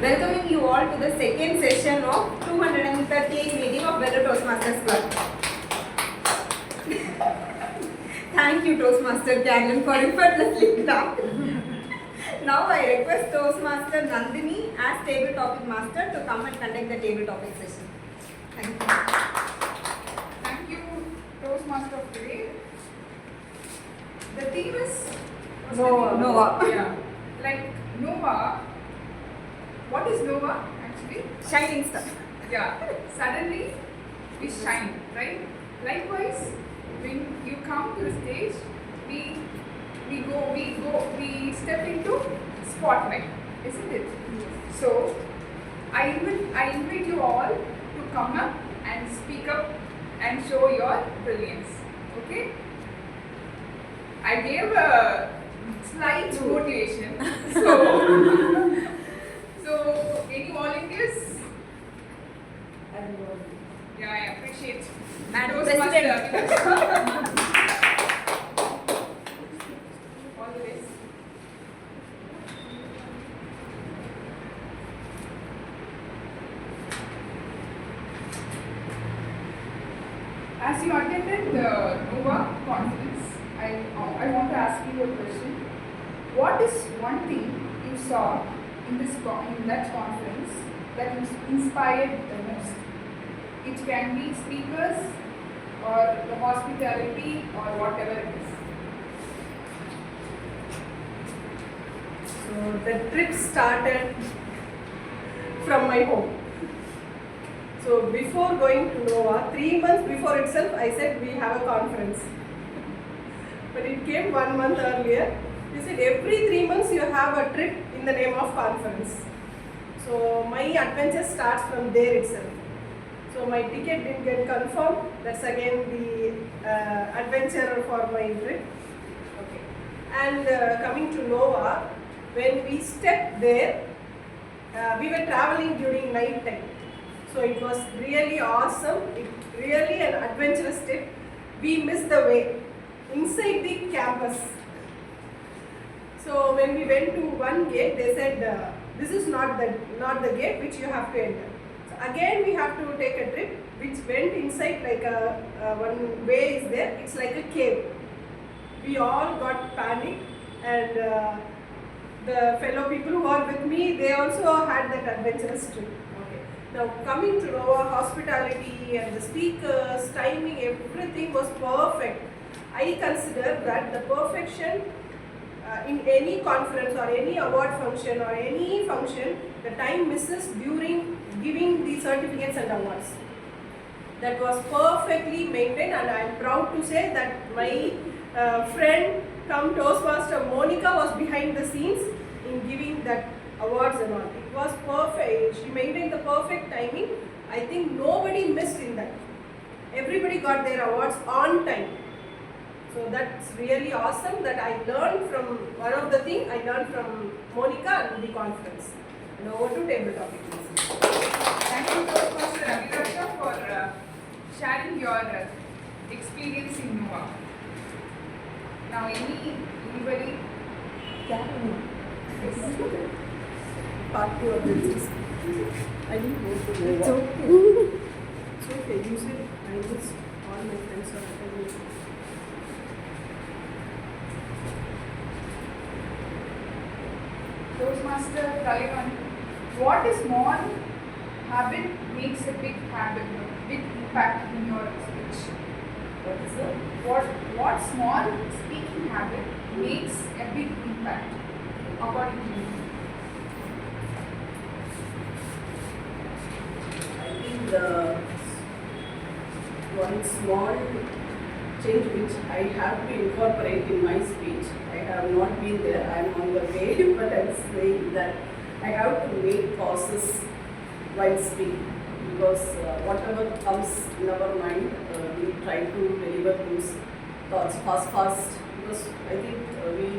Welcoming you all to the second session of 238 meeting of Better Toastmasters Club. Thank you Toastmaster Carolyn for effortlessly done. Now I request Toastmaster Nandhini as table topic master to come and conduct the table topic session. Thank you. Thank you, Toastmaster of today. The theme is Nova. Yeah, like Nova. What is Nova actually? Shining star. Yeah, suddenly we shine, right? Likewise, when you come to the stage, we step into spotlight, isn't it? Yes. So I invite you all to come up and speak up and show your brilliance. Okay? I gave a slight motivation. So any volunteers? Yeah, I appreciate. Madam Toastmaster. President. All the best. As you attended the Nova conference, I want to ask you a question. What is one thing you saw in that conference that inspired the most? It can be speakers or the hospitality or whatever it is. So the trip started from my home. So before going to Nova, 3 months before itself, I said we have a conference. But it came 1 month earlier. They said every 3 months you have a trip in the name of conference. So my adventure starts from there itself. So my ticket didn't get confirmed. That's again the adventure for my trip. Okay. And coming to Nova, when we stepped there, we were traveling during night time. So it was really awesome. It really an adventurous trip. We missed the way inside the campus. So when we went to one gate, they said this is not the gate which you have to enter. So again we have to take a trip which went inside like one way is there. It's like a cave. We all got panicked, and the fellow people who are with me, they also had that adventurous trip. Okay. Now coming to Nova, hospitality and the speakers, timing, everything was perfect. I consider that the perfection in any conference or any award function or any function, the time misses during giving the certificates and awards. That was perfectly maintained, and I am proud to say that my friend come Toastmaster Monica was behind the scenes in giving that awards and all. It was perfect. She maintained the perfect timing. I think nobody missed in that. Everybody got their awards on time. So that's really awesome that I learned from one of the things I learned from Monica and the conference. And over to table topic. Thank you, Toastmaster Abidha, for sharing your experience in Nova. Now, anybody? Part 2 of this. I didn't go to Nova. It's okay. It's okay. You said I missed all my friends are attending. Toastmaster Kalaivani, what is small habit makes a big habit, big impact in your speech? What is that? What small speaking habit makes a big impact according to you? I think the one small change which I have to incorporate in my speech, I have not been there, I am on the way, but I am saying that I have to make pauses while speaking, because whatever comes in our mind, we try to deliver those thoughts fast, because I think we,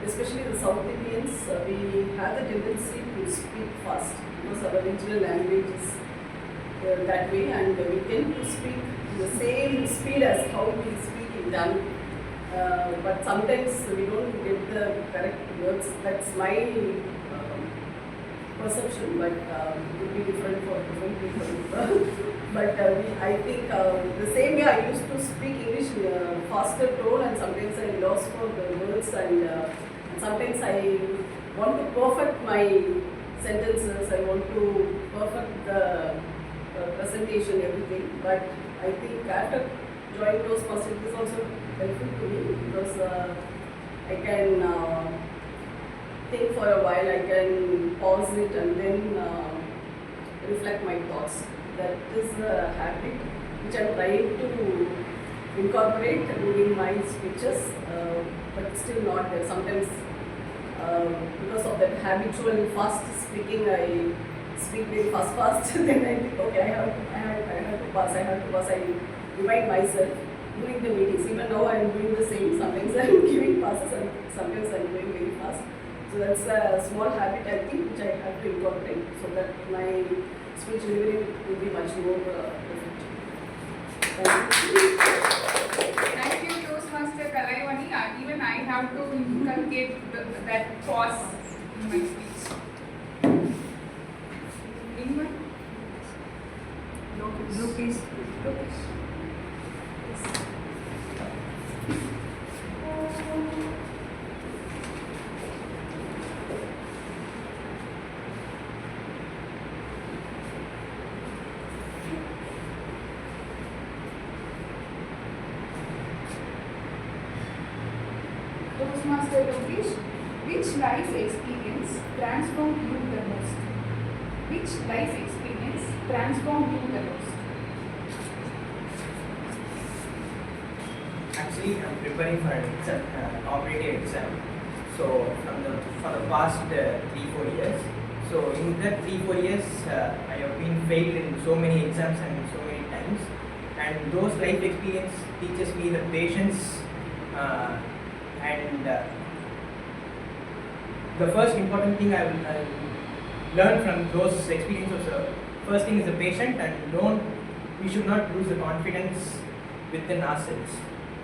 especially the South Indians, we have the tendency to speak fast, because our regional language is that way, and we tend to speak the same speed as how we speak in Tamil. But sometimes we don't get the correct words. That's my perception, but it will be different for different people. But I think the same way I used to speak English in a faster tone, and sometimes I lost for the words, and sometimes I want to perfect my sentences, I want to perfect the presentation, everything. But I think after joining Toastmasters, it is also helpful to me because I can think for a while, I can pause it and then reflect my thoughts. That is a habit which I am trying to incorporate during my speeches, but still not there. Sometimes because of that habitual fast speaking, I speak very fast, then I think, okay, I have to pass, I remind myself during the meetings. Even now I am doing the same. Sometimes I am giving passes and sometimes I am going very fast. So that's a small habit, I think, which I have to incorporate so that my speech delivery will be much more perfect. Thank you, Toastmaster Kalaivani. Even I have to inculcate that pause in my speech. Anyone? Lokesh. Toastmaster Lokesh, which life experience transformed you the most? Which life experience transformed you the most? Actually, I'm preparing for an exam, competitive exam. So for the past 3-4 years. So in that 3-4 years, I have been failed in so many exams and so many times. And those life experience teaches me the patience and the first important thing I will learn from those experiences. First thing is the patient, and we should not lose the confidence within ourselves.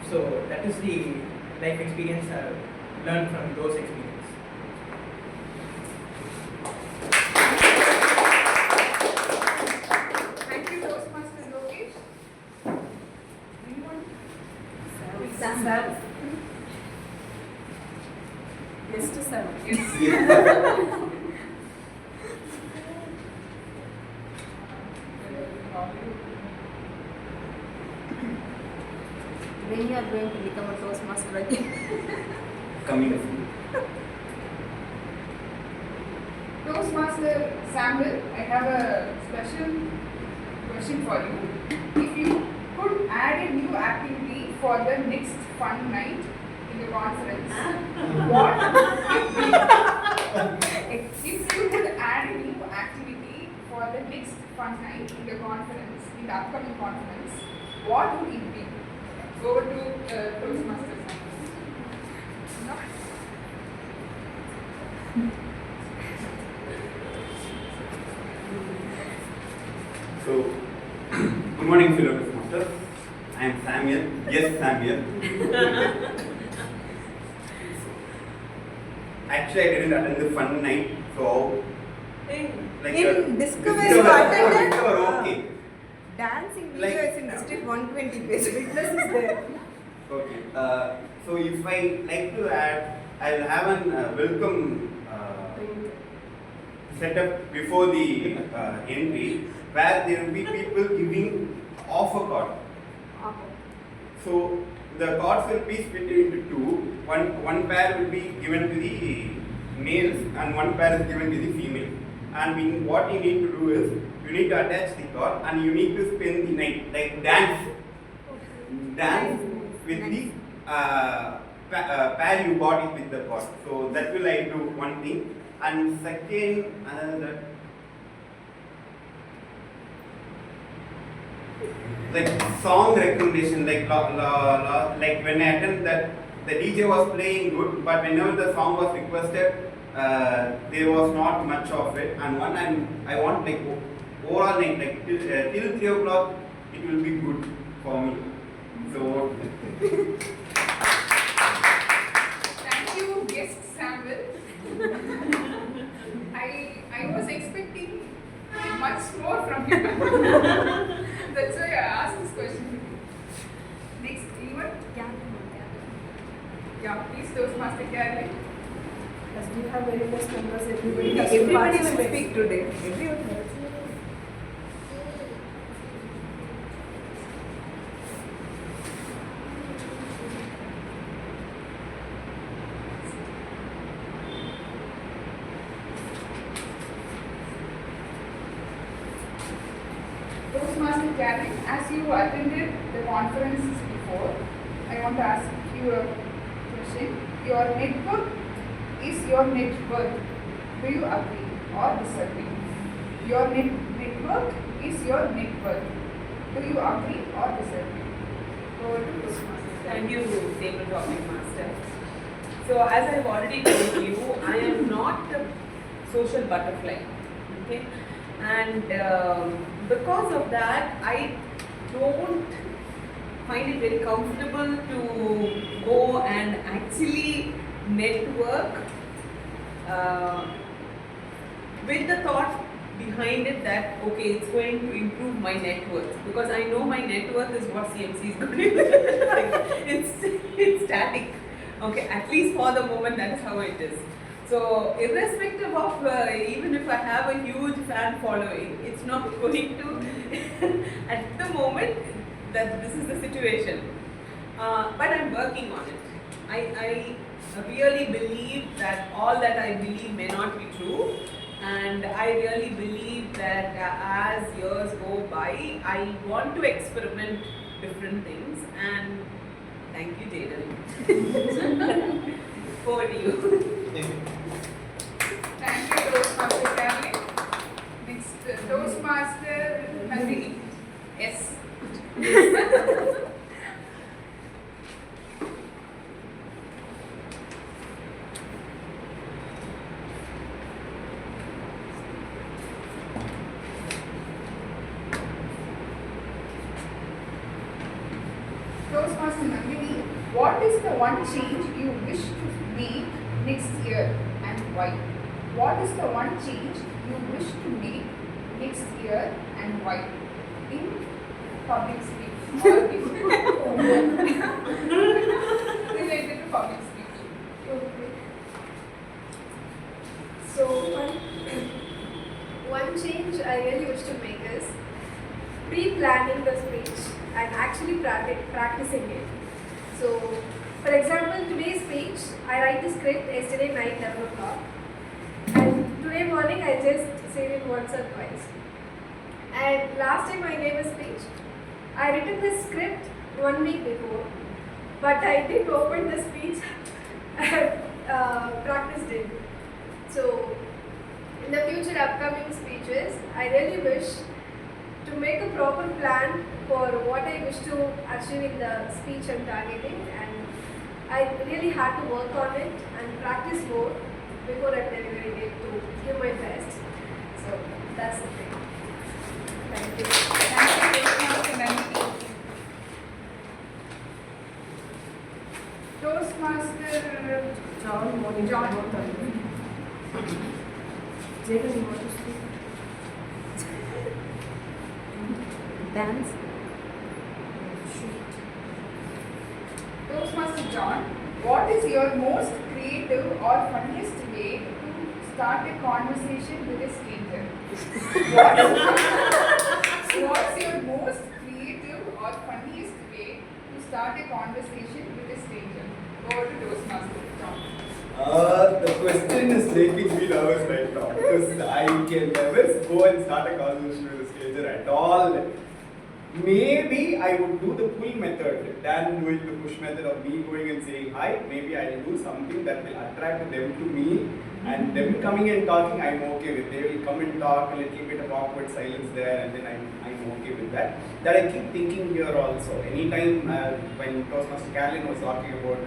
So that is the life experience I learned from those experiences. Thank you, Toastmaster Lokesh. Anyone? Sam. Yes to Sam. Yes. When you are going to become a Toastmaster again? Coming soon. Toastmaster Samuel, I have a special question for you. If you could add a new activity for the next fun night in the conference, what would it be? If you could add a new activity for the next fun night in the conference, in the upcoming conference, what would it be? Over to Toastmaster Samuel. So, good morning, fellow Toastmasters. I am Samuel. Yes, Samuel. Actually, I didn't attend the fun night, so In Discover you attended? Okay. Dancing video Like- is in District 120 page. Witness is there. Okay. So if I like to add, I'll have an welcome setup before the entry, where there will be people giving off a card. So the cards will be split into two. One pair will be given to the males and one pair is given to the female. And what you need to do is, you need to attach the card and you need to spend the night, like dance with the pair you bought it with the card. So that will I do one thing. And second, like song recommendation, like when I attend that, the DJ was playing good, but whenever the song was requested, there was not much of it. And I want like overall night, like till 3 o'clock, it will be good for me. So Thank you, guest Samuel. I was much more from him. That's why I asked this question to you. Next, anyone? Yeah, please, Toastmaster Carolyn. As we have very less members, everybody has to Everybody will participate. speak today. Everyone will. Toastmaster Carolyn, as you attended the conferences before, I want to ask you a question. Your network is your net worth. Do you agree or disagree? Your network is your net worth. Do you agree or disagree? Go to Toastmaster. Thank you, table topic master. So as I've already told you, I am not a social butterfly. Okay, and because of that, I don't find it very comfortable to go and actually network with the thought behind it that okay, it's going to improve my net worth, because I know my net worth is what CMC is going to do. It's static. Okay, at least for the moment, that's how it is. So irrespective of even if I have a huge fan following, it's not going to at the moment that this is the situation. But I'm working on it. I really believe that all that I believe may not be true, and I really believe that as years go by, I want to experiment different things. And thank you, Jaden. Over to you. Thank you, Toastmaster Carolyn. Next, Toastmaster Nandhini. Yes. Toastmaster Nandhini, what is the one change you wish to make next year and why? What is the one change you wish to make next year and why? In public speech or related to public speech. Okay. So one change I really wish to make is pre-planning the speech and actually practicing it. So, for example, today's speech, I write the script yesterday night 11 o'clock, and today morning I just said it once or twice. And last time I gave a speech, I written the script 1 week before, but I didn't open the speech. I have practiced it. So, in the future upcoming speeches, I really wish to make a proper plan for what I wish to achieve in the speech I'm targeting, and I really had to work on it and practice more before I'm delivering it to give my best. So that's the thing. Thank you. Thank you, Toastmaster Nandhini. Toastmaster John, morning. John. Jacob, you want to speak? Dance. Toastmaster John, what is your most creative or funniest way to start a conversation with a stranger? What's your most creative or funniest way to start a conversation with a stranger? Over to Toastmaster John. The question is making me nervous right now because I can never go and start a conversation with a stranger at all. Maybe I would do the pull method than doing the push method of me going and saying hi. Maybe I'll do something that will attract them to me, and them coming and talking, I'm okay with. They will come and talk, a little bit of awkward silence there, and then I'm okay with that. That I keep thinking here also. Anytime when Toastmaster Carolyn was talking about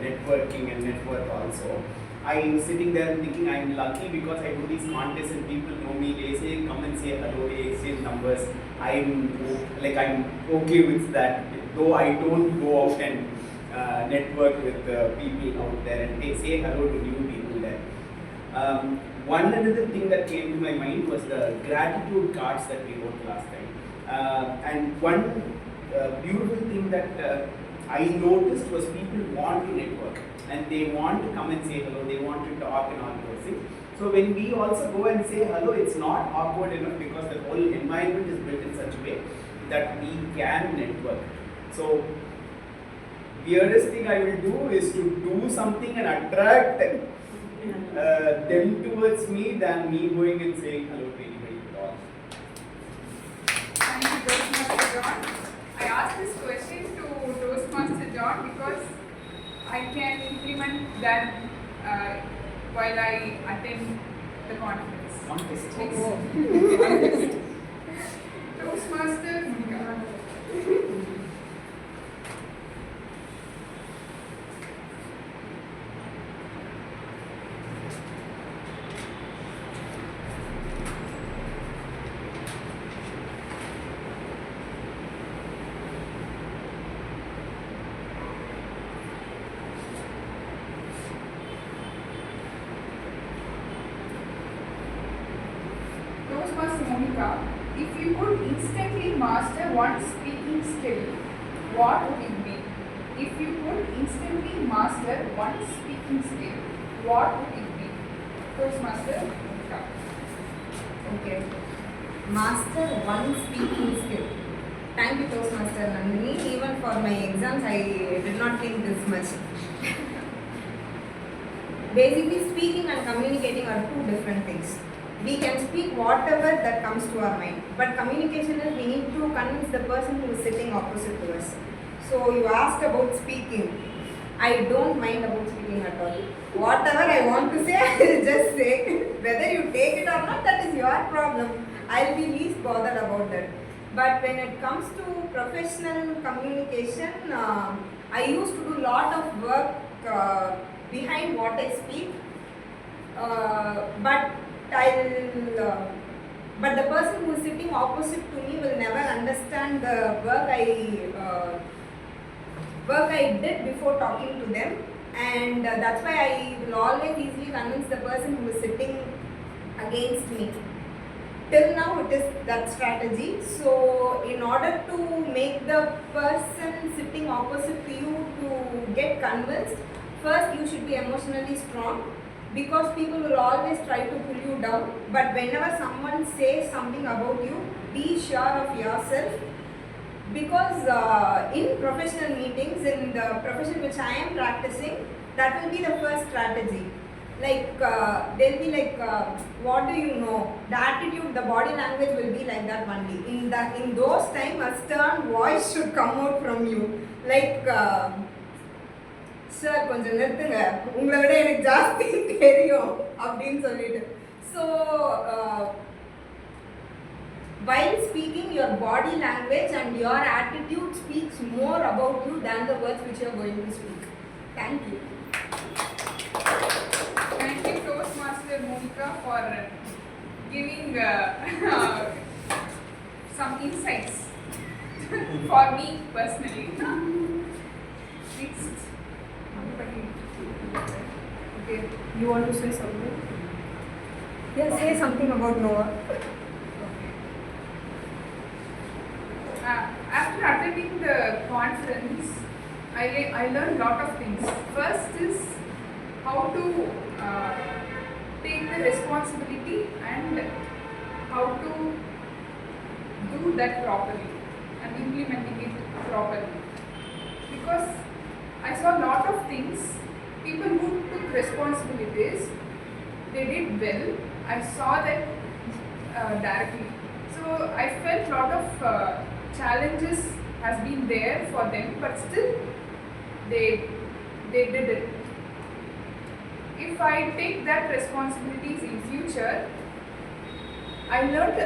networking and net worth also, I'm sitting there and thinking I'm lucky because I do these contests and people know me. They say come and say hello, they exchange numbers. I'm okay with that. Though I don't go out and network with people out there and they say hello to new people there. one another thing that came to my mind was the gratitude cards that we wrote last time. And one beautiful thing that I noticed was people want to network and they want to come and say hello, they want to talk and all those things. So when we also go and say hello, it's not awkward enough because the whole environment is built in such a way that we can network. So weirdest thing I will do is to do something and attract them towards me than me going and saying hello to anybody at all. Thank you, Toastmaster John. I asked this question to Toastmaster John because I can implement that while I attend the conference. Contest. Next. Toastmaster Monica. Toastmaster Monica, if you could instantly master one speaking skill, what would it be? If you could instantly master one speaking skill, what would it be? Toastmaster Monica. Okay. Master one speaking skill. Thank you, Toastmaster Nandhini. Even for my exams, I did not think this much. Basically, speaking and communicating are two different things. We can speak whatever that comes to our mind, but communication is we need to convince the person who is sitting opposite to us. So you asked about speaking. I don't mind about speaking at all. Whatever I want to say, I will just say. Whether you take it or not, that is your problem. I'll be least bothered about that. But when it comes to professional communication, I used to do a lot of work behind what I speak. But the person who is sitting opposite to me will never understand the work I did before talking to them, and that's why I will always easily convince the person who is sitting against me. Till now it is that strategy. So in order to make the person sitting opposite to you to get convinced, first you should be emotionally strong, because people will always try to pull you down. But whenever someone says something about you, be sure of yourself, because in professional meetings, in the profession which I am practicing, that will be the first strategy. Like they'll be like, what do you know? The attitude, the body language will be like that only. In those times, a stern voice should come out from you. Like, sir கொஞ்சம் நிறுத்துங்க, உங்களை விட எனக்கு ஜாஸ்தி தெரியும் அப்படின்னு சொல்லிட்டு. So while speaking, your body language and your attitude speaks more about you than the words which you are going to speak. Thank you. Thank you, Toastmaster Monica, for giving some insights for me personally. Next. Okay. You want to say something? Yeah, say something about Noah. After attending the conference, I learned a lot of things. First is how to take the responsibility and how to do that properly and implementing it properly. Because I saw a lot of things, people who took responsibilities, they did well. I saw that directly. So I felt a lot of challenges has been there for them, but still they did it. If I take that responsibilities in future, I learned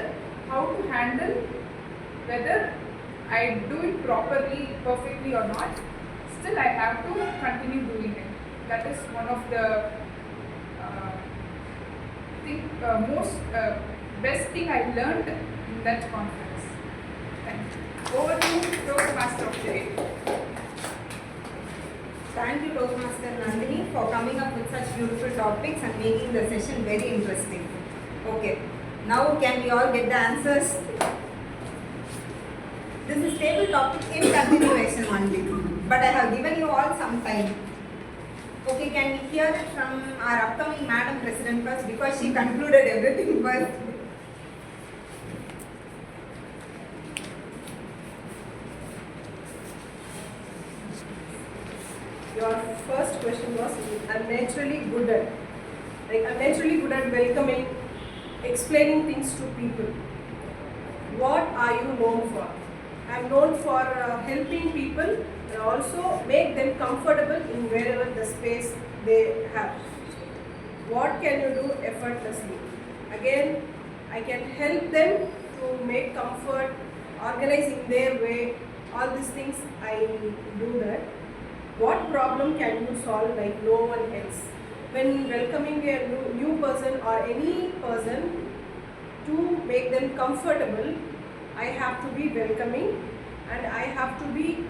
how to handle whether I do it properly, perfectly or not. Still I have to continue doing it. That is one of the best thing I learned in that conference. Thank you. Over to Toastmaster of the day. Thank you, Toastmaster Nandhini, for coming up with such beautiful topics and making the session very interesting. Okay, now can we all get the answers? This is table topic in continuation only, but I have given you all some time. Okay, can we hear it from our upcoming Madam President first, because she concluded everything first. Your first question was, I'm naturally good at. Like, I'm naturally good at welcoming, explaining things to people. What are you known for? I'm known for helping people and also make them comfortable in wherever the space they have. What can you do effortlessly? Again, I can help them to make comfort, organize in their way, all these things I do that. What problem can you solve like no one else? When welcoming a new person or any person, to make them comfortable, I have to be welcoming and I have to be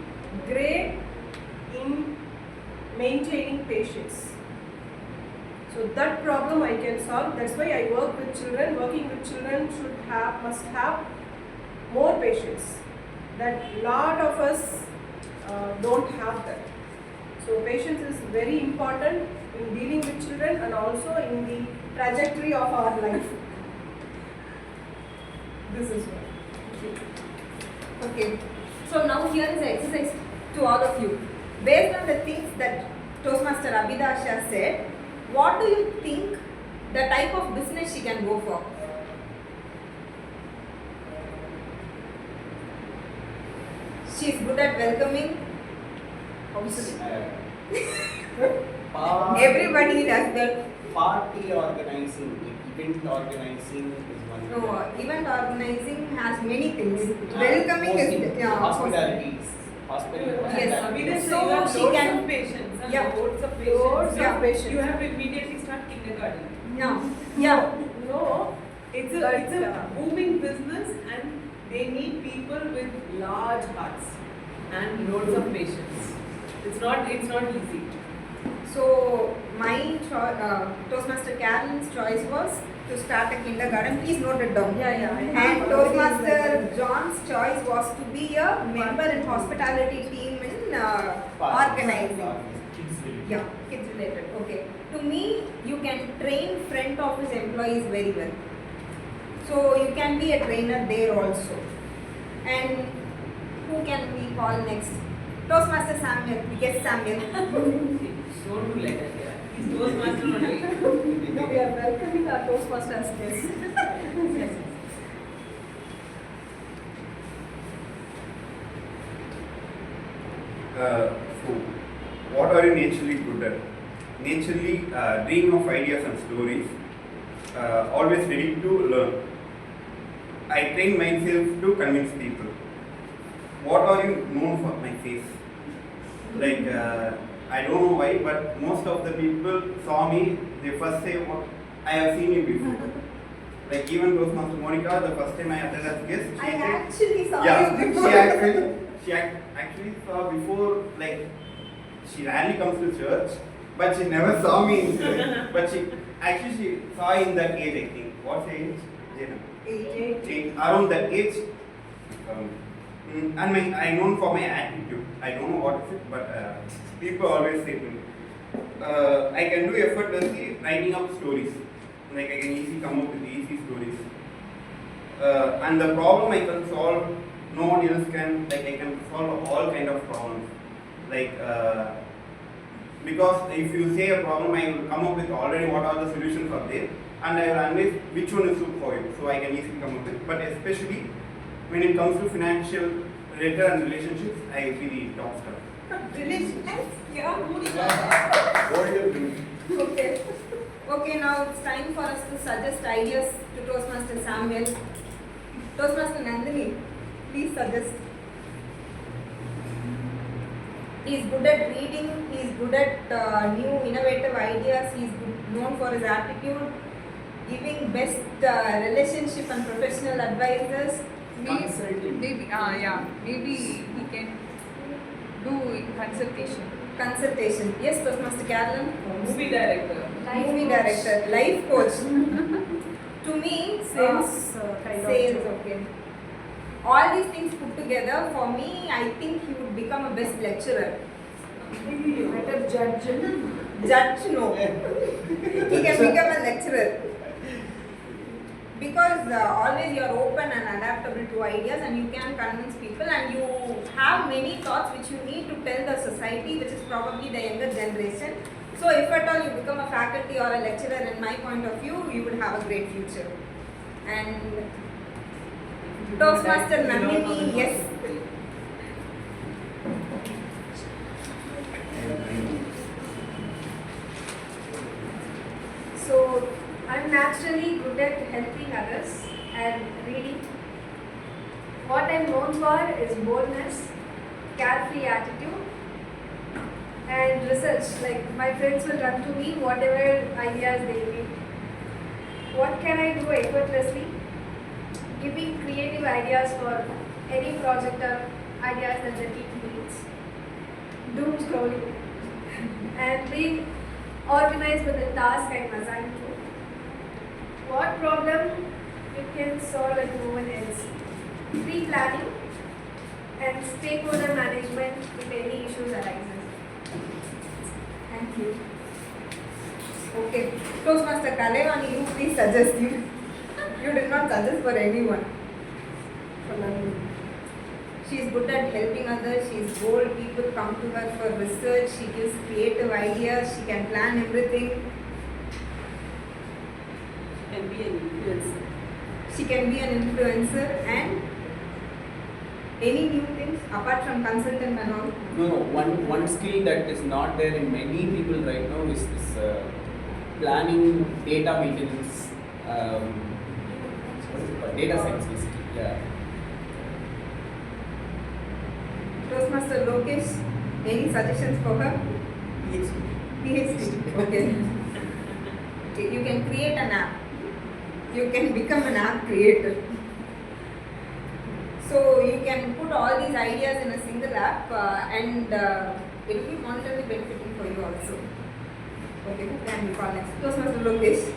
great in maintaining patience. So that problem I can solve. That's why I work with children. Working with children must have more patience. That lot of us don't have that. So patience is very important in dealing with children and also in the trajectory of our life. This is what. Okay, so now here is the exercise to all of you. Based on the things that Toastmaster Abidha Shah said, what do you think the type of business she can go for? She is good at welcoming. Obviously. Everybody does that. Party organizing, event organizing is one. No, event organizing has many things. Welcoming is Hospitalities. Hospitality. Yes. Abidha, So you have she loads can- of patience. Huh? Yeah. Loads of patience. Loads Yeah. of patience. You have to immediately start kindergarten. No. Yeah. No. It's But, a booming business and they need people with large hearts and loads of patience. It's not easy. So my Toastmaster Carolyn's choice was to start a kindergarten. Please note it down. Yeah. And Toastmaster John's choice was to be a member in hospitality team in organizing. Yeah, kids related. Okay. To me, you can train front office employees very well. So you can be a trainer there also. And who can we call next? Toastmaster Samuel. Yes, Samuel. Don't do like that here. He's Toastmaster only. No, we are welcoming our Toastmasters guests. Yes. So, what are you naturally good at? Naturally, dreaming of ideas and stories. Always ready to learn. I train myself to convince people. What are you known for? My face. Like, I don't know why, but most of the people saw me, they first say, "What? I have seen you before." Like, even Toastmaster Monica, the first time I attended as guest, she I said, actually saw yeah, you before. actually saw before, like, she rarely comes to church, but she never saw me in church. But she saw in that age, I think. What's the age? Jena. 8, around that age. And I'm known for my attitude. I don't know what is it, but people always say to me, I can do effortlessly writing up stories. Like, I can easily come up with easy stories. And the problem I can solve, no one else can. Like, I can solve all kind of problems. Like, because if you say a problem, I will come up with already what are the solutions are there, and I will analyze which one is suit for you, so I can easily come up with. But especially when it comes to financial related and relationships, I will be the top star. Relationships? Yeah. What do you do? Okay. Okay, now it's time for us to suggest ideas to Toastmaster Samuel. Toastmaster Nandhini, please suggest. He is good at reading, he is good at new innovative ideas, he is known for his aptitude, giving best relationship and professional advices. Maybe he can do consultation. Consultation. Yes, Toastmaster Carolyn. Movie director. Movie director. Life coach. To me, Sales kind sales, of job. okay. All these things put together, for me, I think he would become a best lecturer. Better judge. Judge, no. He can become a lecturer. Because always you are open and adaptable to ideas and you can convince people and you have many thoughts which you need to tell the society, which is probably the younger generation. So if at all you become a faculty or a lecturer, in my point of view, you would have a great future. And Toastmaster Nandhini, yes. So I'm naturally good at helping others and reading. What I'm known for is boldness, carefree attitude, and research. Like my friends will run to me whatever ideas they need. What can I do effortlessly? Giving creative ideas for any project or ideas that the team needs. Doom scrolling and being organized with the task I'm assigned to. What problem you can solve like no one else. Pre-planning and stakeholder management if any issues arises. Thank you. Okay. Toastmaster Kalaivani, you please suggest you. You did not suggest for anyone. For Nandhini. She is good at helping others, she is bold, people come to her for research, she gives creative ideas, she can plan everything. Can be an influencer. She can be an influencer and any new things apart from consultant and all. No, one skill that is not there in many people right now is this planning, data maintenance, what is it called? Data science basically. Yeah. Toastmaster Lokesh, any suggestions for her? PhD. Okay. Okay. You can create an app. You can become an app creator. So you can put all these ideas in a single app and it will be monetarily benefiting for you also. Okay, who can we call next? Toastmaster Lokesh.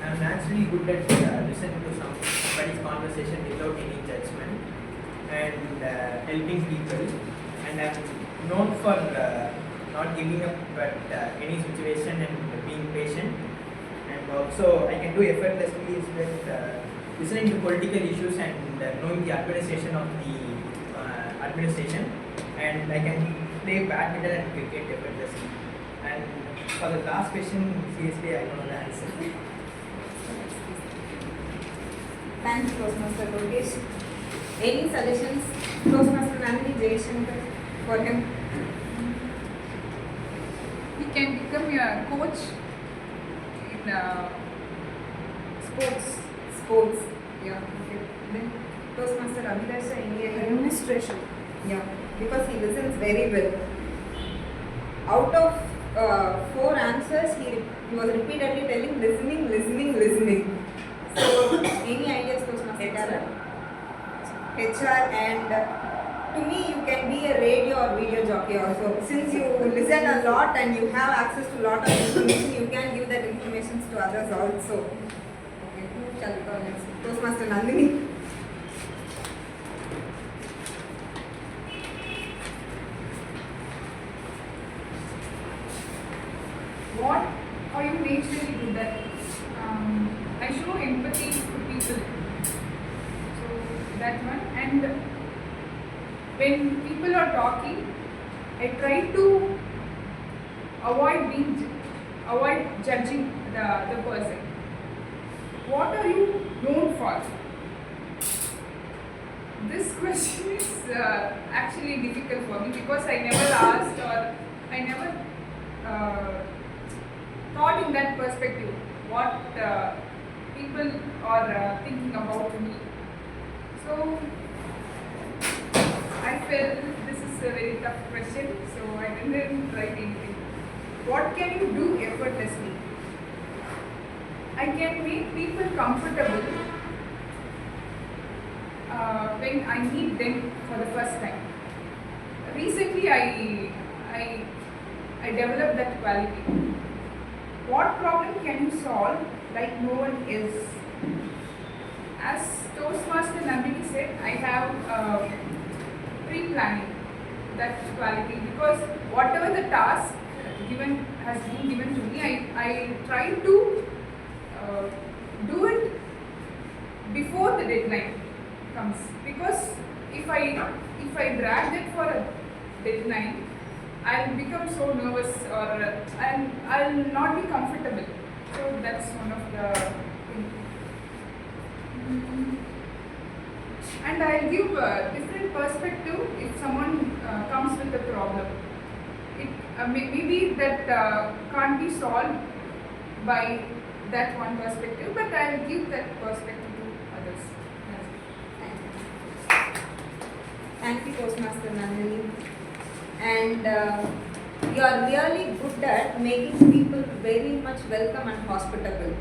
I'm naturally good at listening to somebody's conversation without any judgment and helping people. And I'm known for not giving up at any situation and being patient. And also, I can do effortlessly is with listening to political issues and knowing the administration of the administration. And I can play badminton and cricket effortlessly. And for the last question, seriously, I don't know the answer. Thanks, Toastmaster Lokesh. Any suggestions? Toastmaster Nandhini Jayashankar for him? He can become a coach in sports. Sports. Yeah. Okay. Then Toastmaster Abidha, any idea? Administration. Yeah, because he listens very well. Out of 4 answers, he was repeatedly telling listening. So, any ideas, Toastmaster Carol? HR and to me, you can be a radio or video jockey also. Since you listen a lot and you have access to a lot of information, you can give that information to others also. Okay, who shall we call next? Toastmaster Nandhini. What are you naturally good at? I show empathy to people. So that one. And when people are talking, I try to avoid judging the person. What are you known for? This question is actually difficult for me because I never asked or I never thought in that perspective what people are thinking about me. So I felt this is a very tough question, so I didn't write anything. What can you do effortlessly? I can make people comfortable when I meet them for the first time. Recently, I developed that quality. What problem can you solve like no one else? As Toastmaster Nandhini said, I have pre-planning that quality, because whatever the task has been given to me, I try to do it before the deadline comes. Because if I drag it for a deadline, I'll become so nervous, or I'll not be comfortable. So that's one of the things. And I'll give a different perspective if someone comes with a problem. It maybe that can't be solved by that one perspective, but I'll give that perspective to others. Thank you, Toastmaster Nandhini. And you are really good at making people very much welcome and hospitable.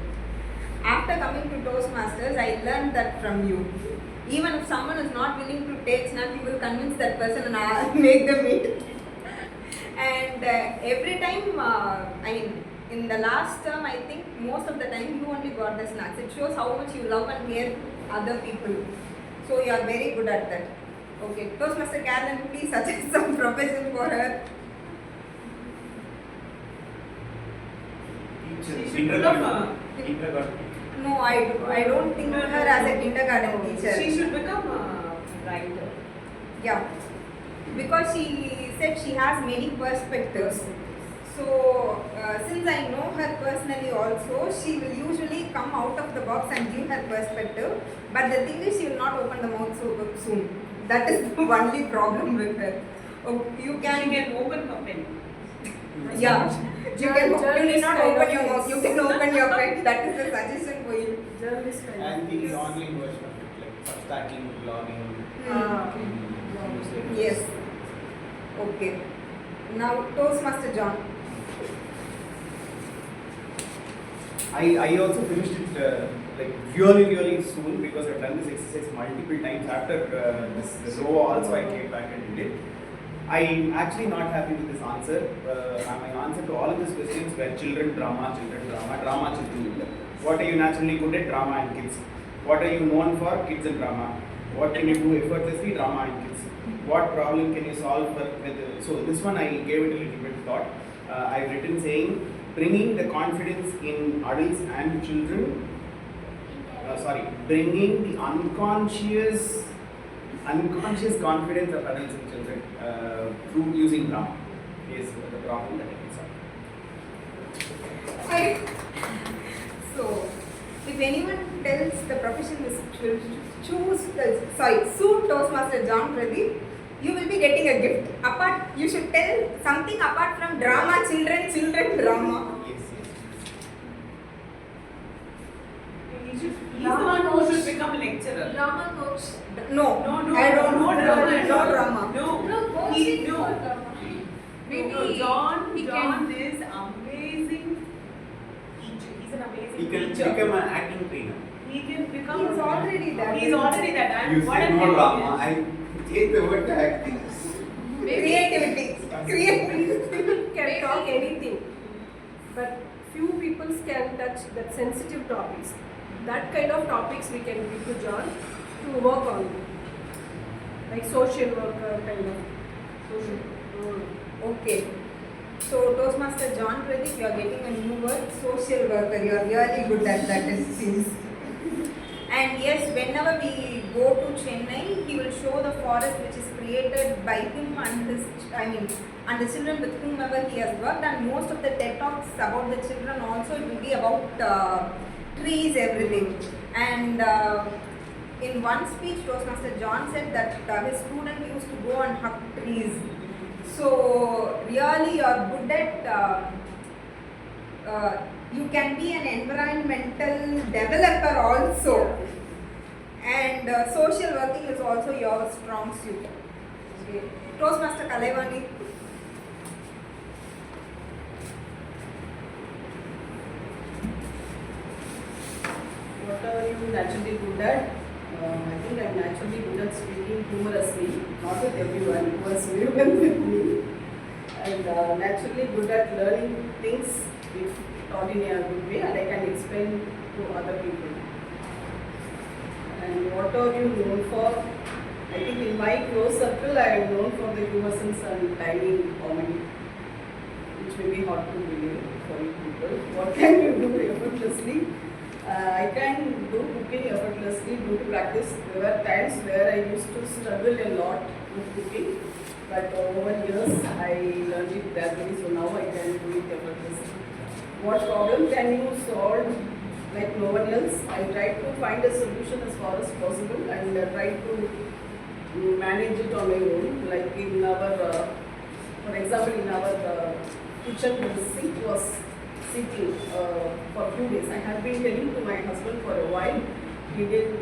After coming to Toastmasters, I learned that from you. Even if someone is not willing to take snap, you will convince that person and make them eat. And every time, in the last term, I think most of the time you only got the snacks. It shows how much you love and care other people. So you are very good at that. Okay, Toastmaster Carolyn, please suggest some profession for her. Kindergarten. No, I don't think her as a kindergarten teacher. She should become a writer. Yeah, because she said she has many perspectives. So, since I know her personally also, she will usually come out of the box and give her perspective. But the thing is, she will not open the mouth so soon. That is the only problem with her. Oh, you She can can open her pen. yeah. You need not open your mouth. You can open your pen. That is the suggestion for you. Journalist kind And of the things. online version of it, like substacking, blogging. Yes. Okay. Now Toastmaster John. I also finished it like really soon, because I've done this exercise multiple times. After this row also, I came back and did it. I'm actually not happy with this answer. My answer to all of these questions were children drama, children. What are you naturally good at? Drama and kids. What are you known for? Kids and drama. What can you do effortlessly? Drama and kids. What problem can you solve with? So this one I gave it a little bit thought. I've written saying bringing the confidence in adults and children. Bringing the unconscious confidence of adults and children through using drama is the problem that I can solve. So, if anyone tells the profession is suit Toastmaster John Pradeep, you will be getting a gift. You should tell something apart from drama, children drama. Yes. He's the one who should become a lecturer. Drama coach. No, No, I don't no drama. No drama. No, coaching no. for drama. Maybe John he is amazing teacher. He's an amazing He can teacher. become an acting trainer. He can become. He's already that. He's already that. And You what say I'm no telling drama. is- I take the word acting. Creativity. People can talk anything, but few people can touch that sensitive topics. That kind of topics we can give to John to work on, like social worker kind of. Okay. So, Toastmaster John Pradeep, you are getting a new word, social worker. You are really good at that, it seems. And yes, whenever we go to Chennai, he will show the forest which is created by him and and the children with whomever he has worked. And most of the TED Talks about the children also, it will be about trees, everything. And in one speech, Toastmaster John said that his student used to go and hug trees. So really, you are good at. You can be an environmental developer also, and social working is also your strong suit. Okay. Toastmaster Kalaivani. also naturally good at, I think I'm naturally good at speaking humorously, not with everyone, who has spoken with me. And naturally good at learning things if taught in a good way, and I can explain to other people. And what are you known for? I think in my close circle, I am known for the humor sense and timing comedy, which may be hard to believe for you people. What can you do effortlessly? I can do cooking effortlessly due to practice. There were times where I used to struggle a lot with cooking, but over years I learned it gradually, so now I can do it effortlessly. What problem can you solve like no one else? I try to find a solution as far as possible and try to manage it on my own. Like in our, for example, in our kitchen, the sink was sitting for a few days. I had been telling to my husband for a while. He didn't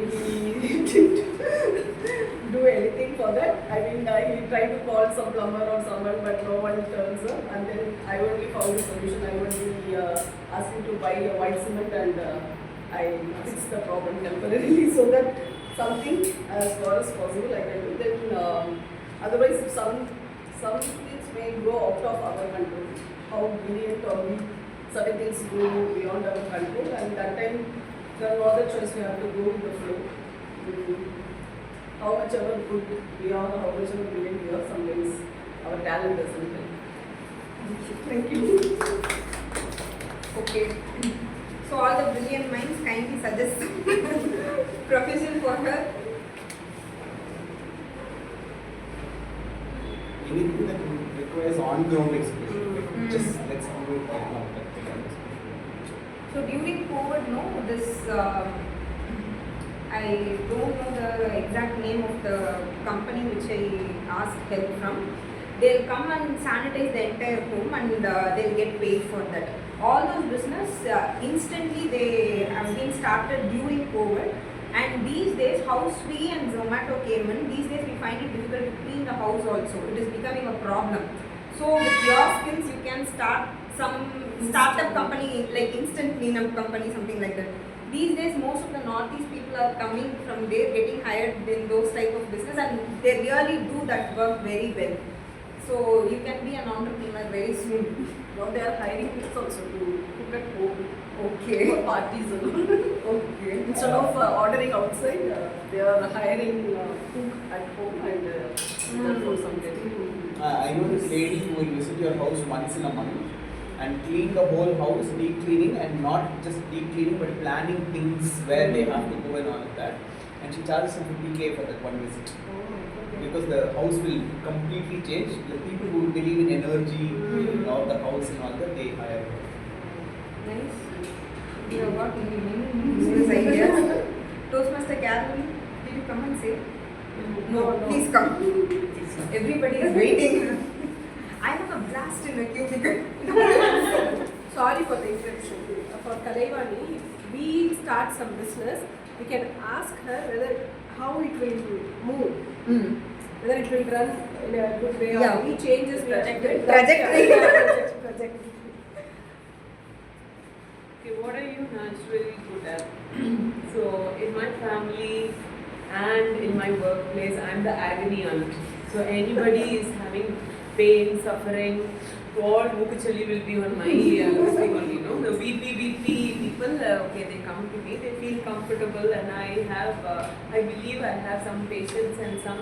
do anything for that. I mean, he tried to call some plumber or someone, but no one turns up. And then I only found a solution. I only asked him to buy a white cement, and I fixed the problem temporarily so that something as far as possible I can do. Then otherwise, if some things may go out of our control, how brilliant or weak certain things go beyond our control, and that time there are no other choice, we have to go with the flow. How much ever good we are, how much ever brilliant we are, sometimes our talent doesn't help. Thank you. Okay. So all the brilliant minds kindly suggest profession for her. Anything that requires on-ground execution, just let's do it right now. So during COVID, no, this I don't know the exact name of the company which I asked help from. They'll come and sanitize the entire home, and they'll get paid for that. All those business instantly they have been started during COVID, and these days house free and Zomato came in. These days we find it difficult to clean the house also. It is becoming a problem. So with your skills you can start some startup company, like instant cleanup company, something like that. These days most of the Northeast people are coming from there, getting hired in those type of business, and they really do that work very well. So you can be an entrepreneur very soon. Now they are hiring people also to cook at home. Okay. For parties and all. Okay. Instead of ordering outside, they are hiring cook at home, and therefore something. I know this lady who will visit your house once in a month and clean the whole house, deep cleaning, and not just deep cleaning but planning things where they have to go and all of that. And she charges some 50K for that one visit. Because the house will completely change. The people who believe in energy of the house and all that, they hire her. Nice. You have got any business ideas? Toastmaster Caroline, did you come and say? No, please come. Everybody is waiting. I have a blast in a cubicle. Sorry for the interruption. For Kalaivani, if we start some business, we can ask her whether how it will move. Whether it will run in a good way or any changes Trajectory. Trajectory. Okay, what are you naturally good at? So in my family and in my workplace, I'm the agony aunt. So anybody is having pain, suffering, all Mukuchali will be on my thing only, no? The VP people, okay, they come to me, they feel comfortable, and I believe I have some patience and some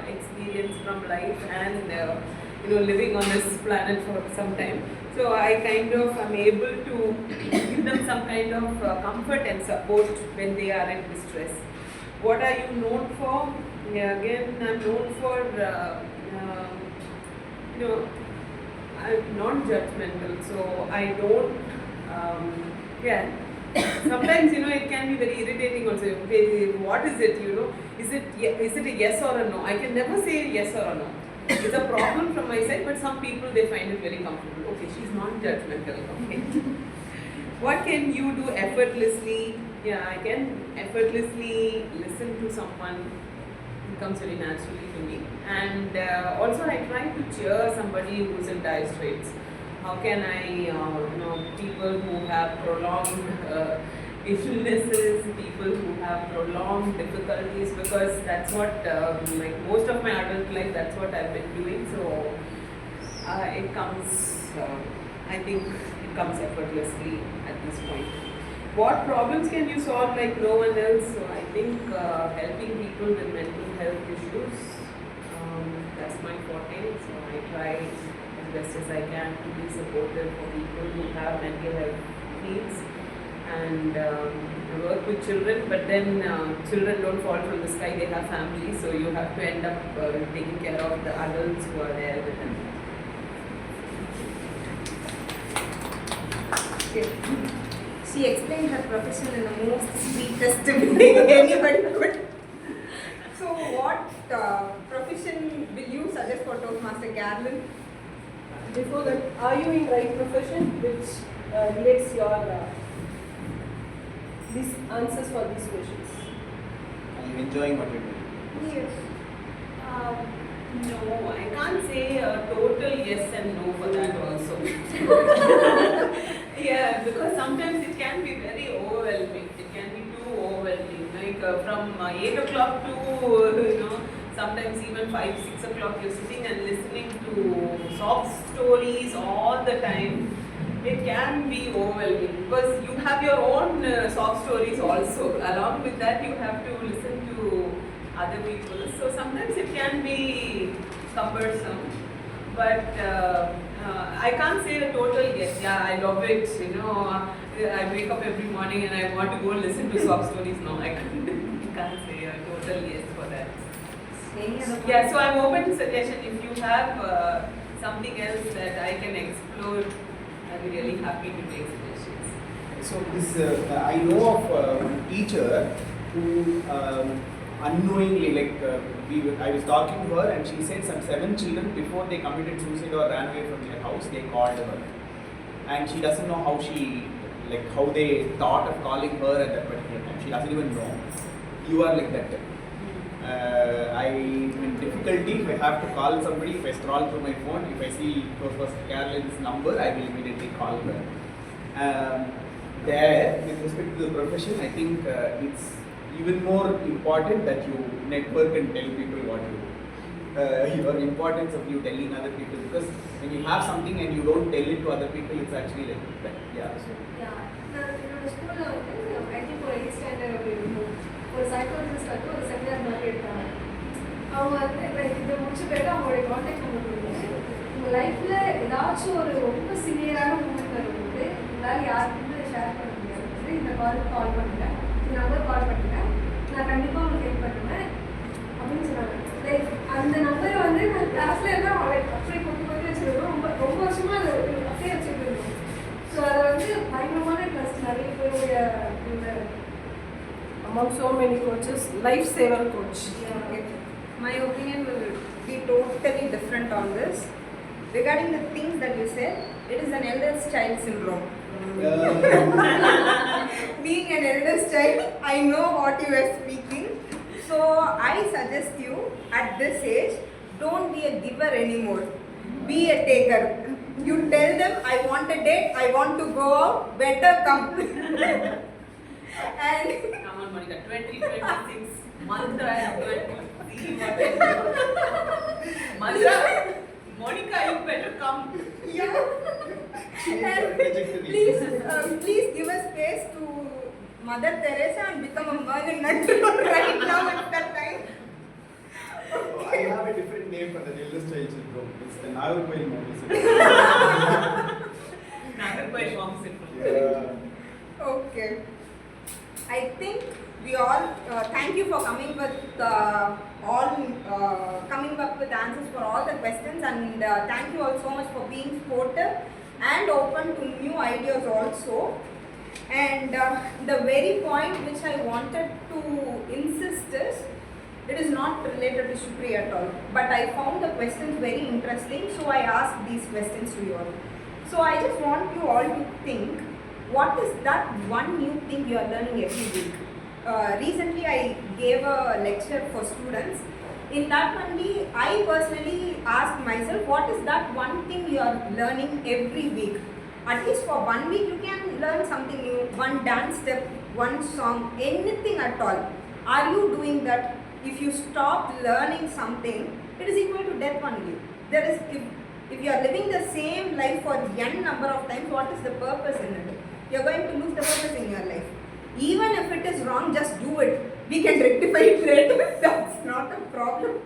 experience from life and living on this planet for some time. So I kind of am able to give them some kind of comfort and support when they are in distress. What are you known for? Yeah, again, I'm known for I'm non-judgmental, so I don't, sometimes, it can be very irritating also. Okay, what is it, is it a yes or a no? I can never say yes or a no. It's a problem from my side, but some people, they find it very comfortable. Okay, she's non-judgmental, okay. What can you do effortlessly? Yeah, I can effortlessly listen to someone. It comes very naturally to me. And also I try to cheer somebody who's in dire straits. How can I, people who have prolonged illnesses, people who have prolonged difficulties, because that's what, like most of my adult life, that's what I've been doing. So it comes, I think it comes effortlessly at this point. What problems can you solve like no one else? So I think helping people with mental health issues, that's my forte. So I try as best as I can to be supportive for people who have mental health needs, and I work with children, but then children don't fall from the sky, they have families, so you have to end up taking care of the adults who are there with them. She explained her profession in the most sweetest way anybody could. So what profession will you suggest for Toastmaster Carolyn? Before that, are you in right profession which relates your these answers for these questions? Are you enjoying what you're doing? Yes. No, I can't say a total yes and no for that also. Yeah, because sometimes it can be very overwhelming. It can be too overwhelming. Like from 8 o'clock to, sometimes even 5, 6 o'clock, you're sitting and listening to sob stories all the time. It can be overwhelming because you have your own sob stories also. Along with that, you have to listen to other people. So sometimes it can be cumbersome. But I can't say a total yes. Yeah, I love it. I wake up every morning and I want to go listen to sob stories. No, I can't say a total yes for that. Yeah, so I'm open to suggestion. If you have something else that I can explore, I'll be really happy to take suggestions. So this, I know of one teacher who unknowingly, I was talking to her and she said some 7 children before they committed suicide or ran away from their house, they called her. And she doesn't know how how they thought of calling her at that particular time. She doesn't even know. You are like that. I'm in difficulty. If I have to call somebody, if I scroll through my phone, if I see Toastmaster Carolyn's number, I will immediately call her. There, with respect to the profession, I think it's even more important that you network and tell people what you do. Your importance of you telling other people, because when you have something and you don't tell it to other people, it's actually like that. Yeah. So. என்னோட ஸ்கூலில் வந்து I think ஒரு 8th standard ஒரு psychologist வந்து ஒரு seminar மாதிரி எடுத்தாங்க. அவங்க வந்து இதை முடிச்ச பிறகு அவங்களுடைய கான்டாக்ட் நம்பர் கொடுத்து உங்கள் லைஃப்பில் ஏதாச்சும் ஒரு ரொம்ப சிவியரான மூமெண்ட் வரும்போது உங்களால் யாருக்குமே ஷேர் பண்ண முடியாது, இந்த காலுக்கு கால் பண்ணுங்கள், இந்த நம்பர் கால் பண்ணுங்கள், நான் கண்டிப்பாக உங்களுக்கு ஹெல்ப் பண்ணுவேன் அப்படின்னு சொன்னாங்க. லைக் அந்த நம்பரை வந்து நான் கிளாஸில் இருந்தால் அப்படியே கொண்டு போய் வச்சுருக்கோம். ரொம்ப வருஷமாக அதை அப்படியே வச்சுட்டு இருக்கோம். ஸோ அதை வந்து பயங்கரமான ட்ரஸ்ட் நிறைய பேருடைய Among so many coaches, lifesaver coach. Okay. My opinion will be totally different on this. Regarding the things that you said, it is an eldest child syndrome. Being an eldest child, I know what you are speaking. So I suggest you at this age, don't be a giver anymore. Be a taker. You tell them, I want a date, I want to go out, better come. And Come on, Monica, 2026, mantra is going to see what I do. Mantra, Monica, you better come. yeah. And please give a space to Mother Teresa and become a Merlin right now at that time. I have a different name for the eldest child syndrome. It's the Nagarkoil Mommy syndrome. Nagarkoil Mom syndrome. Yeah. Okay. I think we all thank you for coming with coming up with answers for all the questions, and thank you all so much for being supportive and open to new ideas also. And the very point which I wanted to insist is, it is not related to Shukri at all, but I found the questions very interesting, so I asked these questions to you all. So I just want you all to think, what is that one new thing you are learning every week? Recently I gave a lecture for students. In that only, I personally asked myself, what is that one thing you are learning every week? At least for 1 week you can learn something new, one dance step, one song, anything at all. Are you doing that? If you stop learning something, it is equal to death only. There is, if you are living the same life for n number of times, what is the purpose in it? You are going to lose the purpose in your life. Even if it is wrong, just do it. We can rectify it later. That's not a problem.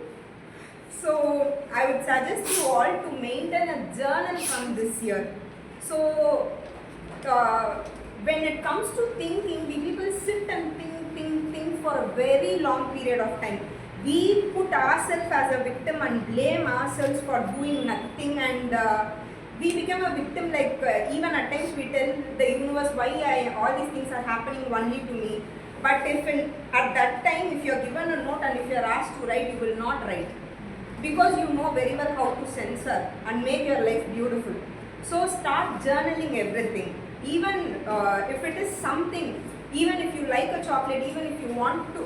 So I would suggest you all to maintain a journal from this year. So when it comes to thinking, we people sit and think for a very long period of time. We put ourselves as a victim and blame ourselves for doing nothing, and we become a victim. Like even at times we tell the universe why all these things are happening only to me. But at that time, if you are given a note and if you are asked to write, you will not write, because you know very well how to censor and make your life beautiful. So start journaling everything. Even if it is something, even if you like a chocolate, even if you want to,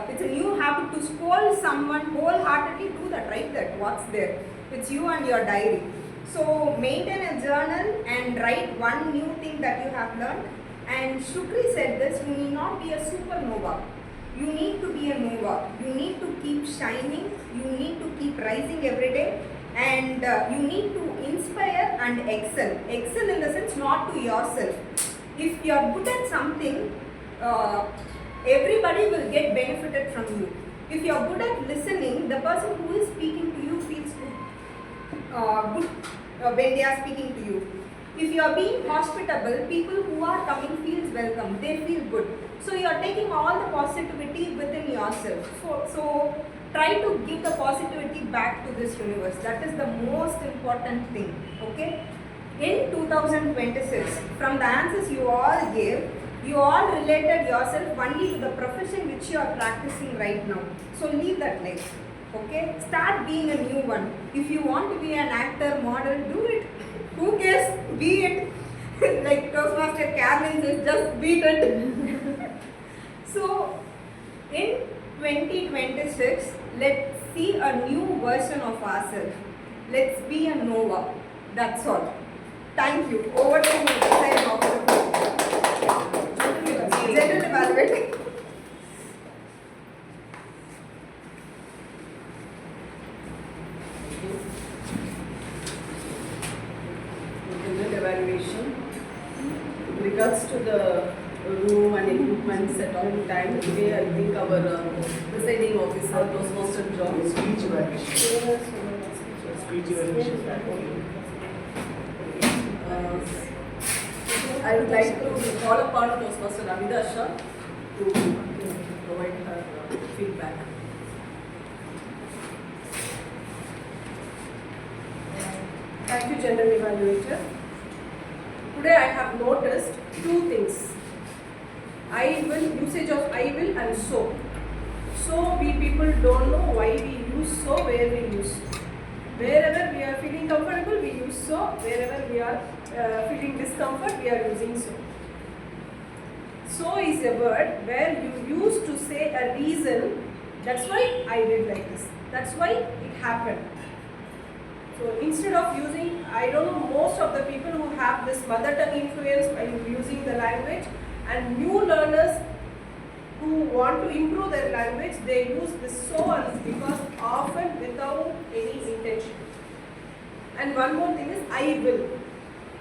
it's a new habit to scold someone wholeheartedly, do that, write that, what's there. It's you and your diary. So maintain a journal and write one new thing that you have learned. And Shukri said this, you need not be a supernova. You need to be a nova. You need to keep shining. You need to keep rising every day. And you need to inspire and excel. Excel in the sense not to yourself. If you are good at something, everybody will get benefited from you. If you are good at listening, the person who is speaking to you feels good when they are speaking to you. If you are being hospitable, people who are coming feels welcome. They feel good. So you are taking all the positivity within yourself. So try to give the positivity back to this universe. That is the most important thing. Okay? In 2026, from the answers you all gave, you all related yourself only to the profession which you are practicing right now. So leave that life. Okay? Start being a new one. If you want to be an actor, model, do it. Who cares? Be it. Like Toastmaster Carolyn says, just beat it. So, in 2026, let's see a new version of ourselves. Let's be a Nova. That's all. Thank you. Over to you. General Evaluator. Evaluation. With regards to the room and equipment set on time, today I think our presiding officer, Toastmaster John. Speech evaluation. Speech evaluation. I would like to call upon Toastmaster Abidha Shah to provide her feedback. Thank you, General Evaluator. Today I have noticed two things. Usage of I will and so. So we people don't know why we use so, where we use. Wherever we are feeling comfortable, we use so. Wherever we are feeling discomfort, we are using so. So is a word where you use to say a reason. That's why I did like this. That's why it happened. So instead of using, I don't know, most of the people who have this mother tongue influence by using the language, and new learners who want to improve their language, they use this so and because often without any intention. And one more thing is I will.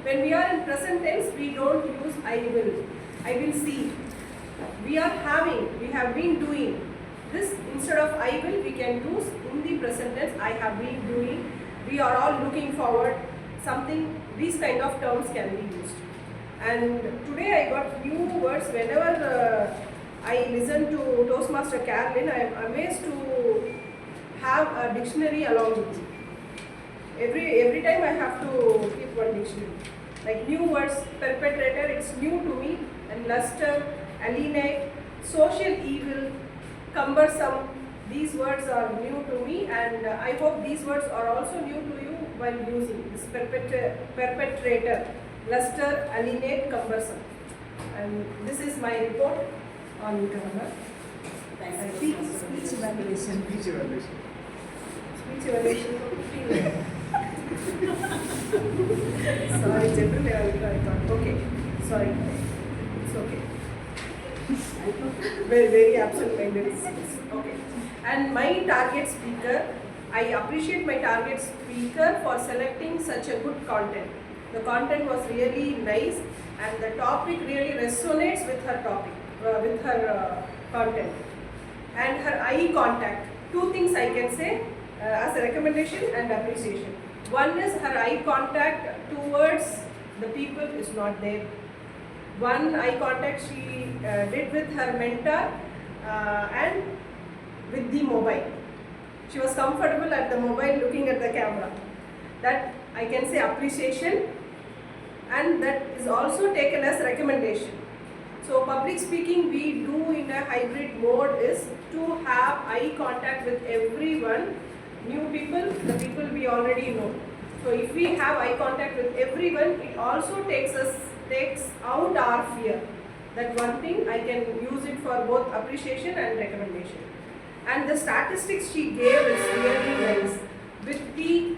When we are in present tense, we don't use I will. I will see. We have been doing. This instead of I will, we can use in the present tense, I have been doing. We are all looking forward, something, these kind of terms can be used. And today I got new words. Whenever I listen to Toastmaster Carolyn, I am amazed to have a dictionary along with me. Every time I have to keep one dictionary. Like new words, perpetrator, it's new to me, and luster, alienate, social evil, cumbersome. These words are new to me, and I hope these words are also new to you while using this perpetrator, luster, alienate, cumbersome. And this is my report on grammar. Thanks. Speech evaluation. Speech evaluation. Speech evaluation for 15 minutes. Sorry, general evaluation. Okay, sorry. It's okay. Very absent-minded. Okay. And my target speaker, I appreciate my target speaker for selecting such a good content. The content was really nice, and the topic really resonates with her topic, with her content, and her eye contact. Two things I can say as a recommendation and appreciation. One is her eye contact towards the people is not there. One eye contact she did with her mentor and with the mobile. She was comfortable at the mobile looking at the camera. That I can say appreciation, and that is also taken as recommendation. So public speaking we do in a hybrid mode is to have eye contact with everyone, new people, the people we already know. So if we have eye contact with everyone, it also takes out our fear. That one thing I can use it for both appreciation and recommendation. And the statistics she gave is really nice. With the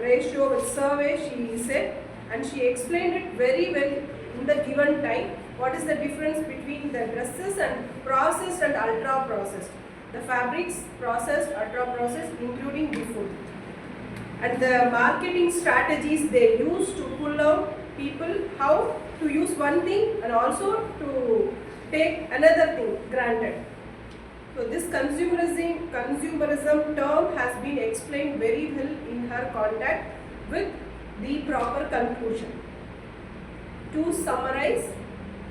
ratio, with survey she said, and she explained it very well in the given time. What is the difference between the dresses and processed and ultra processed? The fabrics processed, ultra processed, including the food. And the marketing strategies they use to pull out people how to use one thing and also to take another thing granted. So this consumerism term has been explained very well in her contact with the proper conclusion. To summarize,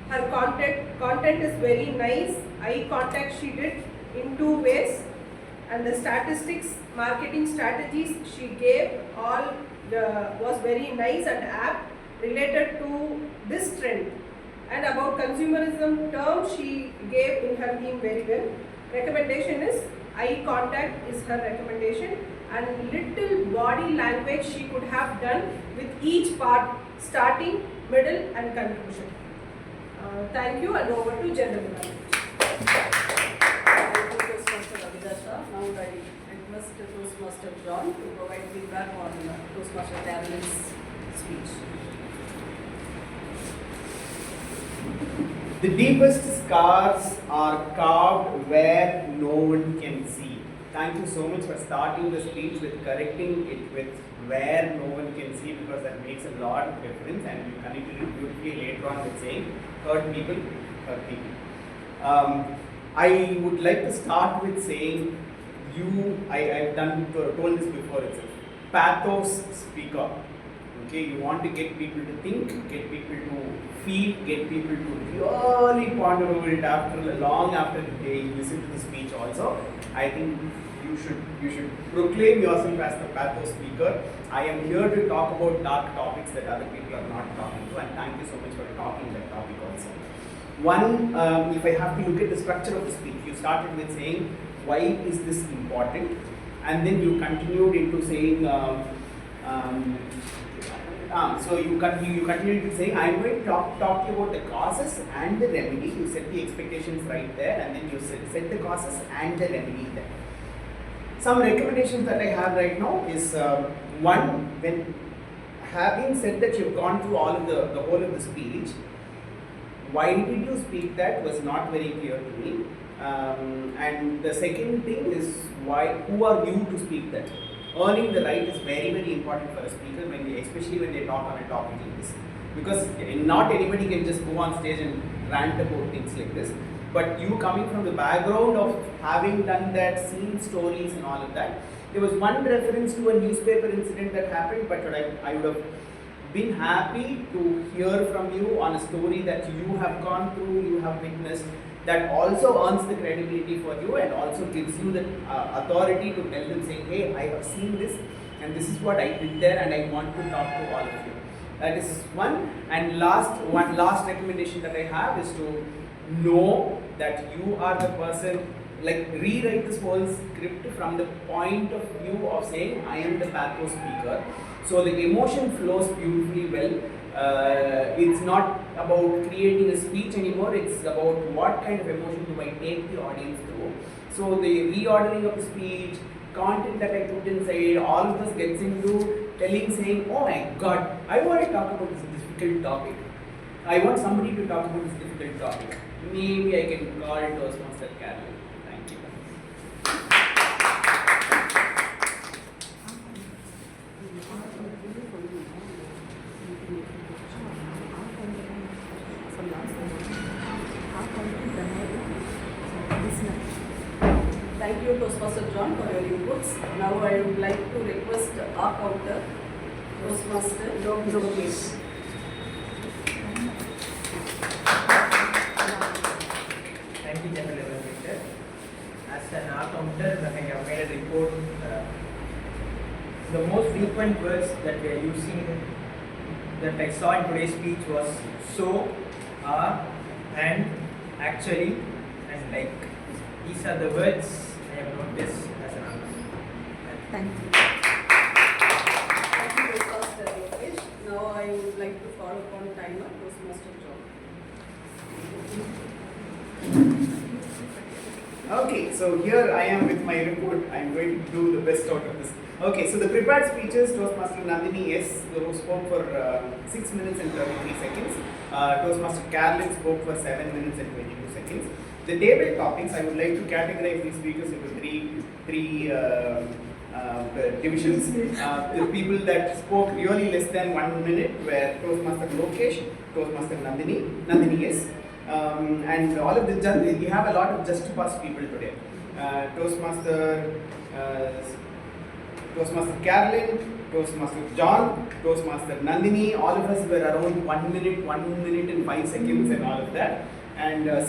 her content is very nice. Eye contact she did in two ways, and the statistics, marketing strategies she gave all was very nice and apt related to this trend. And about consumerism term she gave in her theme very well. Recommendation is eye contact is her recommendation, and little body language she could have done with each part, starting, middle and conclusion. Thank you, and over to General Manager. Thank you, Toastmaster Abidha. Now I request Toastmaster John to provide feedback on Toastmaster Carolyn's speech. The deepest scars are carved where no one can see. Thank you so much for starting the speech with correcting it with where no one can see, because that makes a lot of difference, and you connected it beautifully later on with saying hurt people, hurt people. I would like to start with saying I've told this before itself, pathos speaker. Okay, you want to get people to think, get people to feel, get people to really ponder over it long after they listen to the speech also. I think you should proclaim yourself as the pathos speaker. I am here to talk about dark topics that other people are not talking to, and thank you so much for talking that topic also. One, if I have to look at the structure of the speech, you started with saying, why is this important? And then you continued into saying, so you continued to say, I'm going to talk to you about the causes and the remedy. You set the expectations right there, and then you set the causes and the remedy there. Some recommendations that I have right now is, one, when having said that you've gone through all of the whole of the speech, why did you speak that was not very clear to me. And the second thing is, who are you to speak that? Earning the right is very, very important for a speaker, especially when they talk on a topic like this. Because not anybody can just go on stage and rant about things like this. But you coming from the background of having done that, seen stories and all of that, there was one reference to a newspaper incident that happened, but I would have been happy to hear from you on a story that you have gone through, you have witnessed, that also earns the credibility for you and also gives you the authority to tell them, saying, hey, I have seen this and this is what I did there and I want to talk to all of you. That is one. And one last recommendation that I have is to know that you are the person, like rewrite this whole script from the point of view of saying, I am the pathos speaker. So the emotion flows beautifully well. It's not about creating a speech anymore, it's about what kind of emotion do I take the audience through. So the reordering of the speech, content that I put inside, all of this gets into saying, oh my god, I want to talk about this difficult topic. I want somebody to talk about this difficult topic. Maybe I can call Toastmaster Carolyn. Thank you. Thank you, Toastmaster John, for your inputs. Now I would like to request our counter, Toastmaster Lokesh. Thank you, General Evaluator. As an art counter, I have made a report. The most frequent words that we are using that I saw in today's speech was so, are, and, actually, and like. These are the words I have noticed as an answer. Thank you. Thank you, Toastmaster Lokesh. Now I would like to call upon timer, Toastmaster John. Okay, so here I am with my report. I am going to do the best out of this. Okay, so the prepared speeches, Toastmaster Nandhini, yes, who spoke for 6 minutes and 33 seconds. Toastmaster Carolyn spoke for 7 minutes and 22 seconds. The table topics, I would like to categorize these speakers into three divisions. The people that spoke really less than 1 minute were Toastmaster Lokesh, Toastmaster Nandhini, yes. And all of the, we have a lot of just pass people today. Toastmaster Carolyn, Toastmaster John, Toastmaster Nandhini, all of us were around 1 minute and 5 seconds and all of that. And guest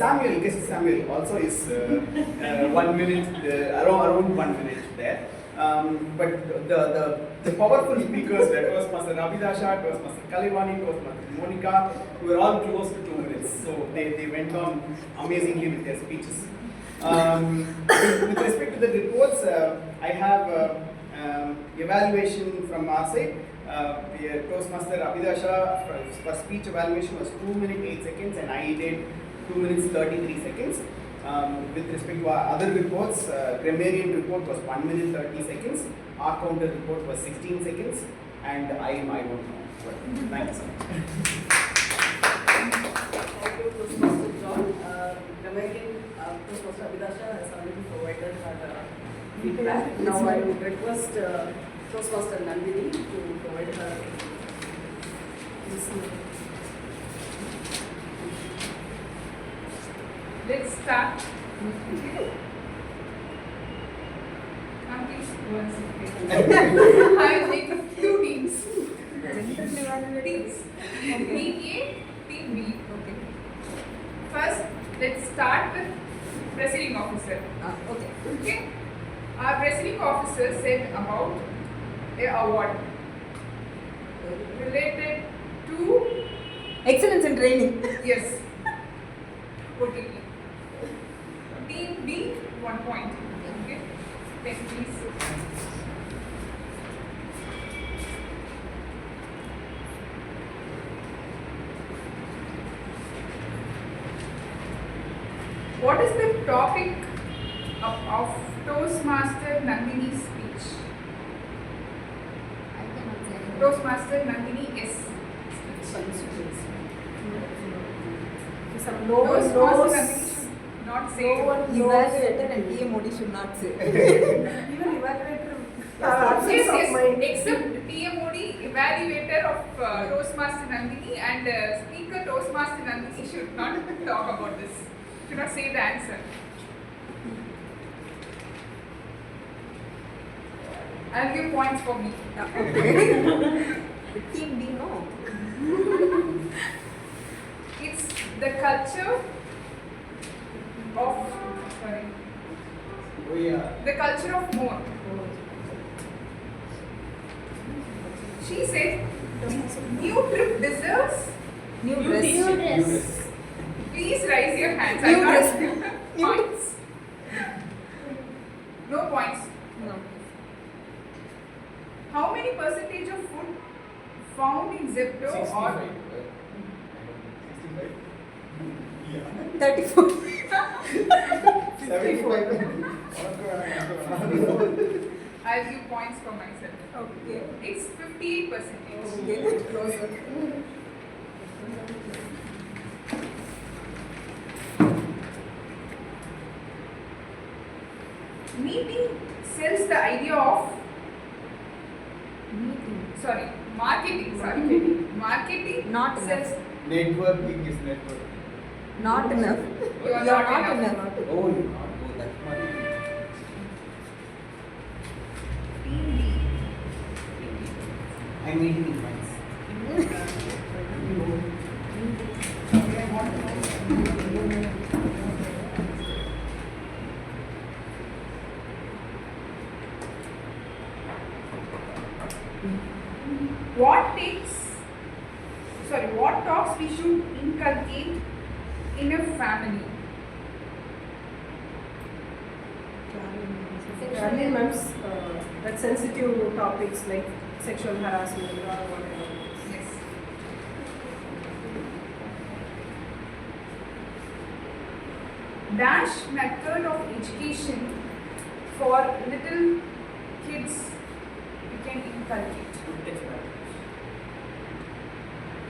Samuel also is 1 minute, around 1 minute there. But the powerful speakers were Toastmaster Abidha, Shah, Toastmaster Kalaivani, Toastmaster Monica, who were all close to 2 minutes. So they went on amazingly with their speeches. With respect to the reports, I have evaluation from our side. Toastmaster Abidha Shah, for speech evaluation was 2 minutes 8 seconds, and I did 2 minutes 33 seconds. With respect to our other reports, Grammarian report was 1 minute 30 seconds, our counter report was 16 seconds, and I don't know. Thank you so much. Thank you, Toastmaster John. Grammarian, Toastmaster Abidha has already provided her feedback. Now I would request Toastmaster Nandhini to provide her listening. Let's start. Please, one second. I will take a few teams. Teams. Team A, Team B. Okay. First, let's start with presiding officer. Okay. Okay. Our presiding officer said about a award related to Excellence in training. yes. Okay. Team B, 1 point. Okay. Next, please. What is the topic of Toastmaster Nandhini's speech? I cannot say anything. Toastmaster Nandhini is No one Toastmaster knows. Nandhini should not say. No one Evaluator and TMOD should not say. Even evaluator. Yes, Of yes, mind. except TMOD, evaluator of Toastmaster Nandhini and speaker Toastmaster Nandhini should not talk about this. Should not say the answer. I'll give points for me. Team B, no. It's the culture of, sorry, Oh yeah. the culture of more. She said, new trip deserves. New New dress. dress. Please raise your hands. New I dress. got New points. No points. No. How many percentage of food found in Zepto 65. or 34. 75. I'll give points for myself. Okay. It's 58%. Okay, closer. Meeting sells the idea of marketing. Marketing Not sells. Networking is networking. Not enough. You are You're not not enough. enough. Oh, you not. Oh, that's marketing. I'm meeting in minds. What talks we should inculcate in a family? Grammarian means that sensitive topics like sexual harassment or whatever. Yes. Dash method of education for little kids you can inculcate.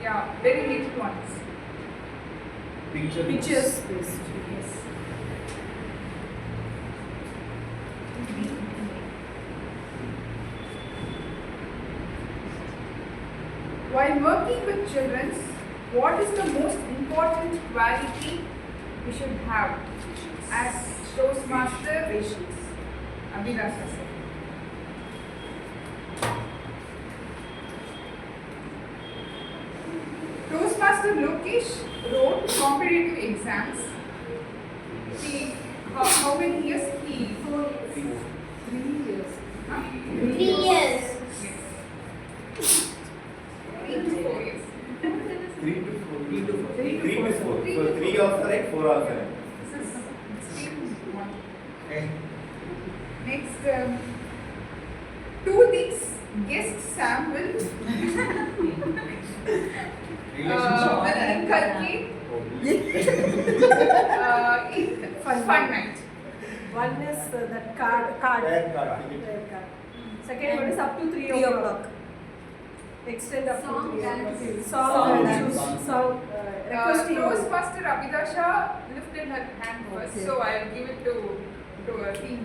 Yeah, very little ones. Pictures based. Yes. While working with children, what is the most important quality we should have as Toastmaster? Patience. Abidha sir. Toastmaster Lokesh wrote competitive exams. How many years he? 4 years. 3 years. Huh? 3 years. Yes. 3 to 4 years. 3 to 4. 3 to 4. 3 3 to to 4. 4. So 3 also right, 4 also right. This is still one. Okay. Next, 2 things guest Sam will inculcate in fun night. One is that card. Red card. Red card. Second one is up to 3 3 o'clock. o'clock. Extend up Song, to 3 o'clock. dance. Song, Dance. song, requesting. Toastmaster Abidha Shah lifted her hand first, Okay. so I'll give it to her team.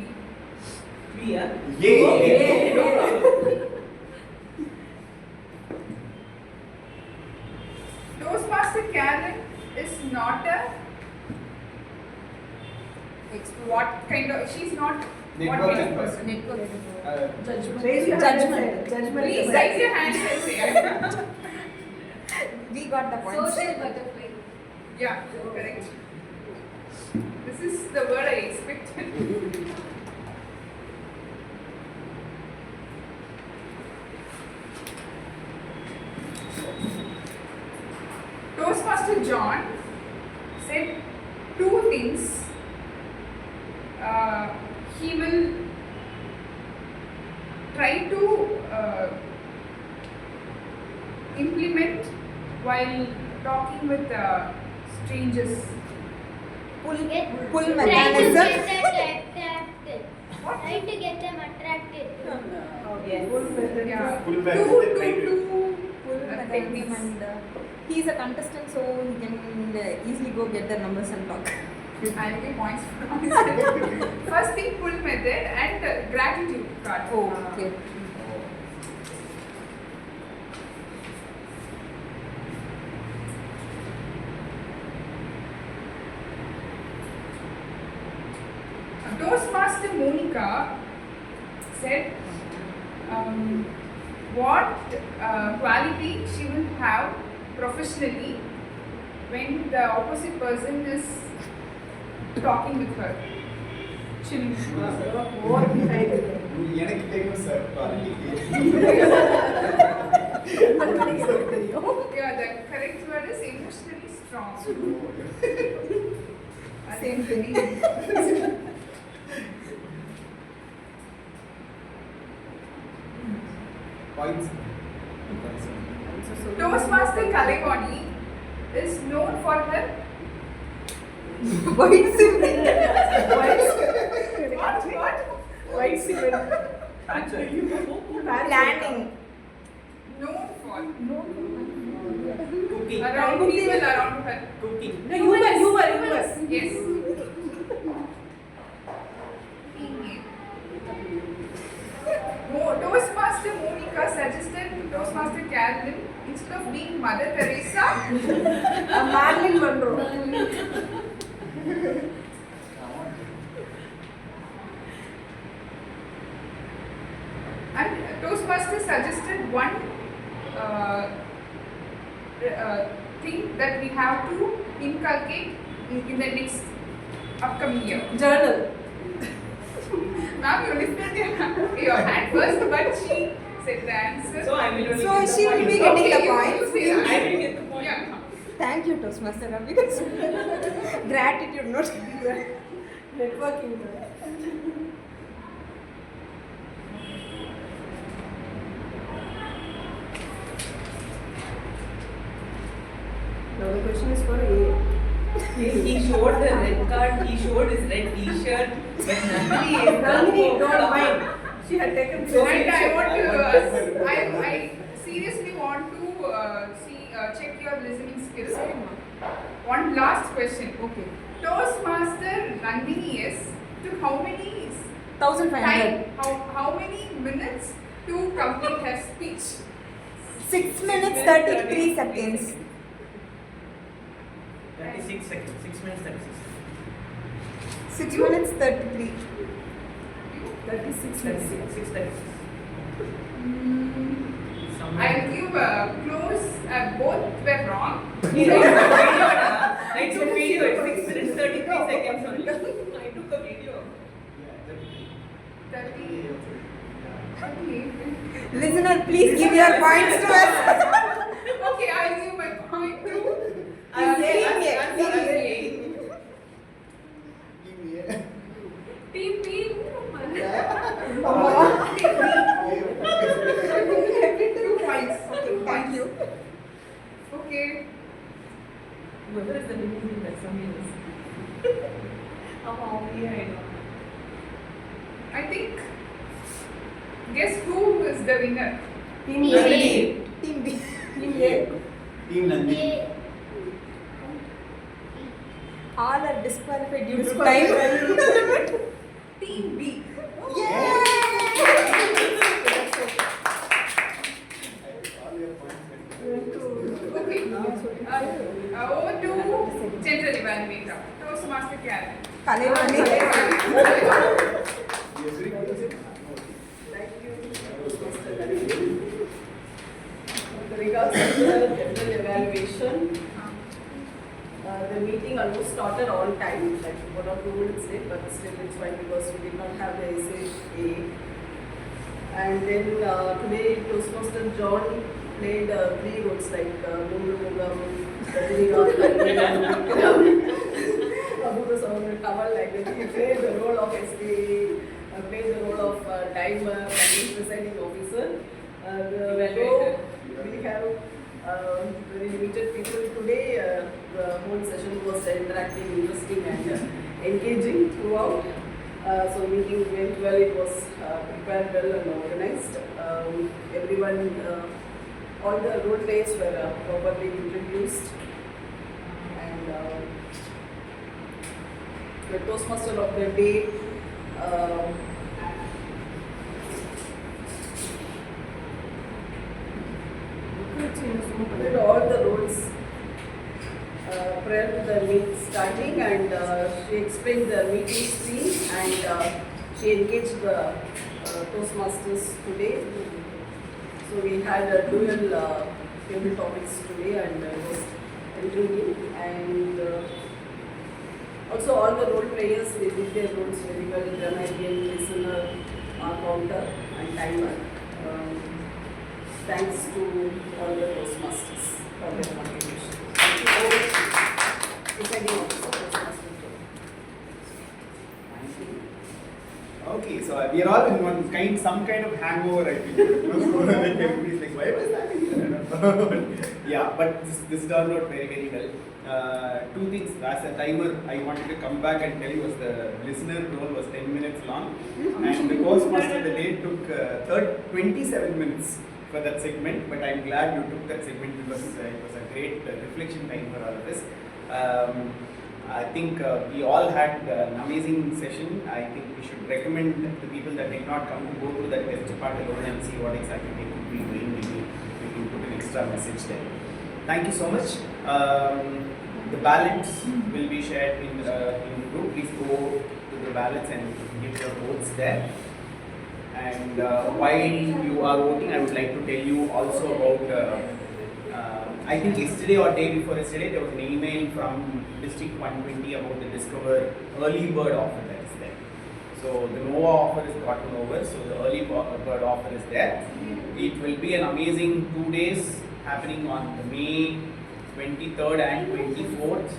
Yeah. Toastmaster Karen is not a what kind of, she's not what kind of person. Network. Judgment. Raise your hand and Judgment. say, Judgment. Please raise your hands and say. We got the point. Social butterfly. Yeah, correct. This is the word I expected. Toastmaster John said 2 things he will try to implement while talking with strangers. Pull Get, pull try to mechanism. get them attracted. What? Try to get them attracted. Yes. Full method. Yeah. Full Two method, try to- Pull mechanism techniques. and he's a contestant, so he can easily go get the numbers and talk. I'll give points for first thing, pull method and gratitude card. Oh, okay. Toastmaster Monica said what quality she will have professionally when the opposite person is talking with her. Chilling. More behind it. எனக்கு தெரியும் sir quality Yeah, the correct word is emotionally strong. Same thing. points. Toastmaster Kalaivani is known for her White cement. what? White cement. Planning. Known for. Cooking. Around people around her. Cooking. No, you were. Yes. Toastmaster Monica suggested to Toastmaster Carolyn instead of being Mother Teresa. Marilyn Monroe. And Toastmaster suggested one thing that we have to inculcate in the next upcoming year. Journal. Ma'am, you lifted your hand first, but she said the answer. So I will only So get the she will point. be getting the Okay, you points. say I that. will get the point. Yeah. Thank you, Toastmaster Ravi. Because gratitude, not Networking. Now the question is for A. He showed the red card, he showed his red t-shirt, but Nandhini is Nandhini, don't mind. She had taken so And much. I want to, I seriously want to check your listening skills. One last question. Okay. Toastmaster Nandhini is took how many 1500. time? How many minutes to complete her speech? 6 minutes 33 seconds. 36 seconds. 6 minutes 36. 6 minutes 33. 36 36. 636. I'll give close. Both were wrong. I took video at 6 minutes 33 seconds only. I took a video. 30. Listener, please give your points to us. Okay, I'll give my point to. Team B. Two points. Okay, thank you. Okay. Whoever is the winning that somebody is. Oh, yeah, I know. I think. Guess who is the winner? Team Nandhini. Team B. Team A. Team Nandhini. All are disqualified due to time. Team B. Okay. Over to general evaluator. Toastmaster Karen. Kalaivani. Thank you, Mr. Nandhini. With regards to the general evaluation, the meeting almost started on time, like 1 or 2 minutes late, but still it's fine because we did not have the essay A. And then today Toastmaster John played 3 roles like Mumlu Mugam, Abidha Sound, Kamal, like that. He played the role of SPA, played the role of timer and presiding officer. Evaluator. We have very limited people today. The whole session was interactive, interesting and engaging throughout. So meeting went well, it was prepared well and organized. Everyone, all the role players were properly introduced. And the Toastmaster of the day did all the roles prior to the meet starting, and she explained the meeting scene, and she engaged the Toastmasters today. So we had dual table topics today, and it was intriguing. And also all the role players, they did their roles very well. Grammarian, listener, counter and timer. Thanks to all the Toastmasters for their contribution. Thank you all. Presiding officer, Toastmasters. Okay, so we are all in some kind of hangover, I think. So like everybody's like, why was that? Yeah, but this turned out very, very well. 2 things. As a timer, I wanted to come back and tell you was the listener role was 10 minutes long, and the Toastmaster the day took 27 minutes. for that segment, but I'm glad you took that segment because it was a great reflection time for all of us. I think we all had an amazing session. I think we should recommend to people that did not come to go through that test part alone and see what exactly they could be doing. Maybe we can put an extra message there. Thank you so much. The ballots will be shared in group. Please go to the ballots and give your votes there. And while you are voting, I would like to tell you also about. I think yesterday or day before yesterday, there was an email from District 120 about the Discover early bird offer that is there. So the NOVA offer is gotten over, so the early bird offer is there. It will be an amazing 2 days happening on May 23rd and 24th.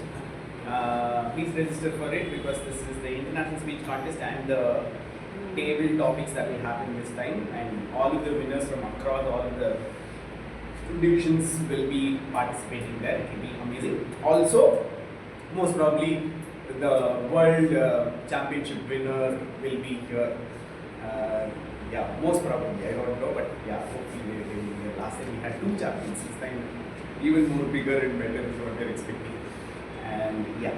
Please register for it because this is the international speech contest and the table topics that will happen this time, and all of the winners from across all of the divisions will be participating there. It will be amazing. Also, most probably the world championship winner will be here. Yeah, most probably, I don't know, but yeah, hopefully they will be here. Last time we had 2 champions, this time even more bigger and better is what they're expecting. And yeah.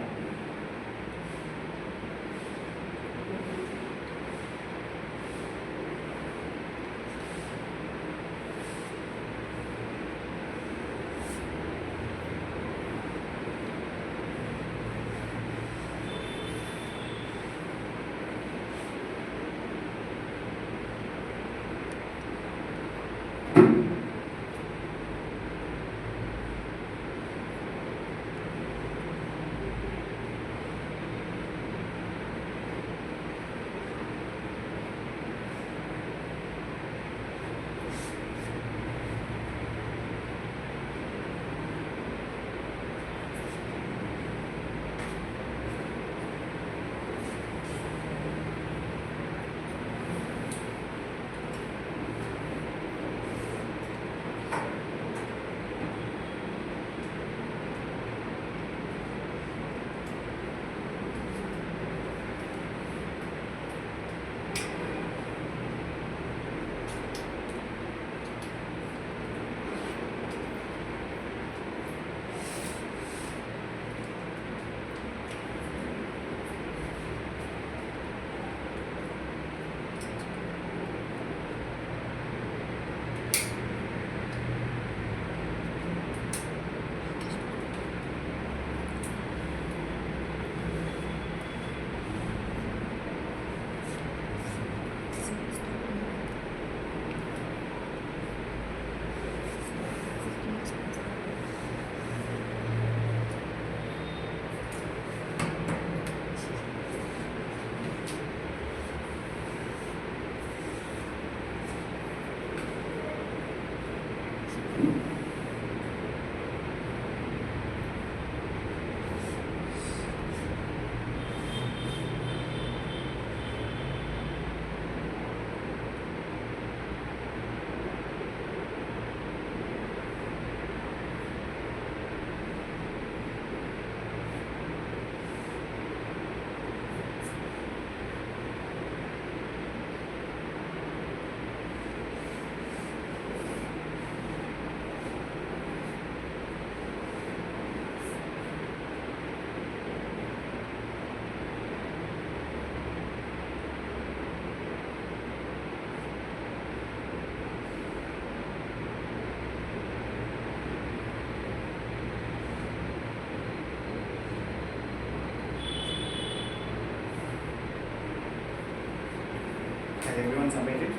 Has everyone submitted?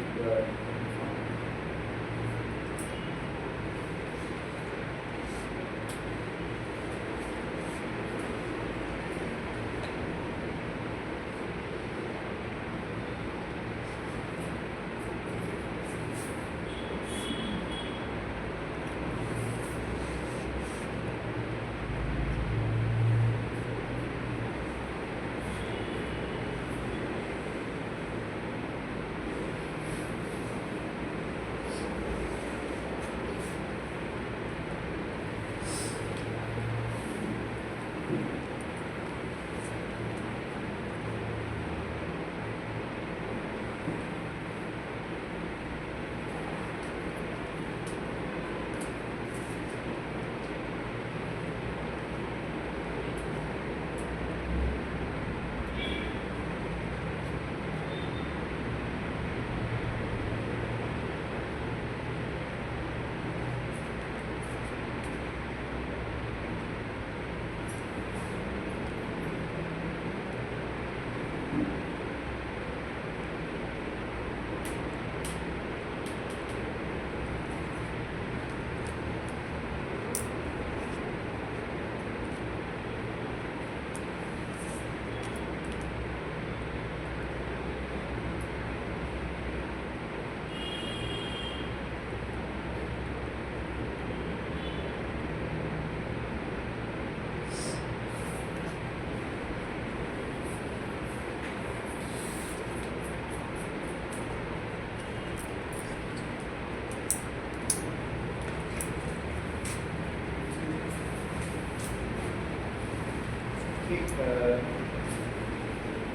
Okay.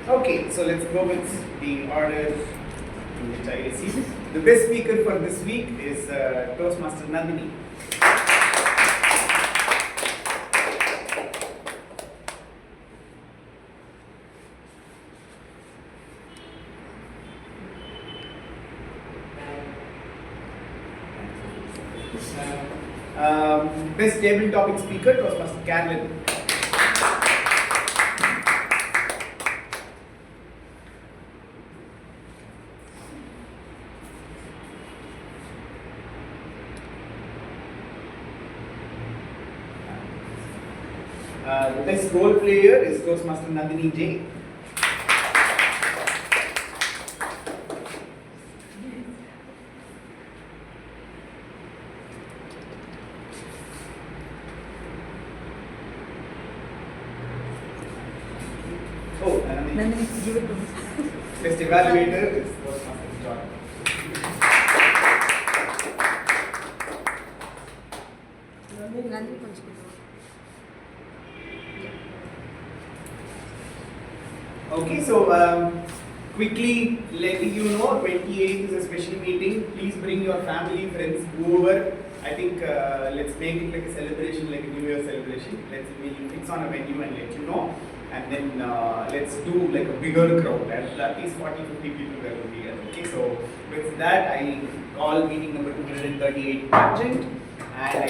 Okay, so let's go with the order in which I received. The best speaker for this week is Toastmaster Nandhini. Best table topic speaker, Toastmaster Carolyn. The best role player is Toastmaster Nandhini J. Oh, Nandhini. give it to me. Best evaluator is Toastmaster John. Nandhini కొంచెం Okay, so quickly letting you know, 28th is a special meeting. Please bring your family, friends, whoever. I think let's make it like a celebration, like a New Year celebration. We'll fix on a venue and let you know. And then let's do like a bigger crowd. At least 40-50 people will be here. Okay, so with that, I call meeting number 238 urgent. And I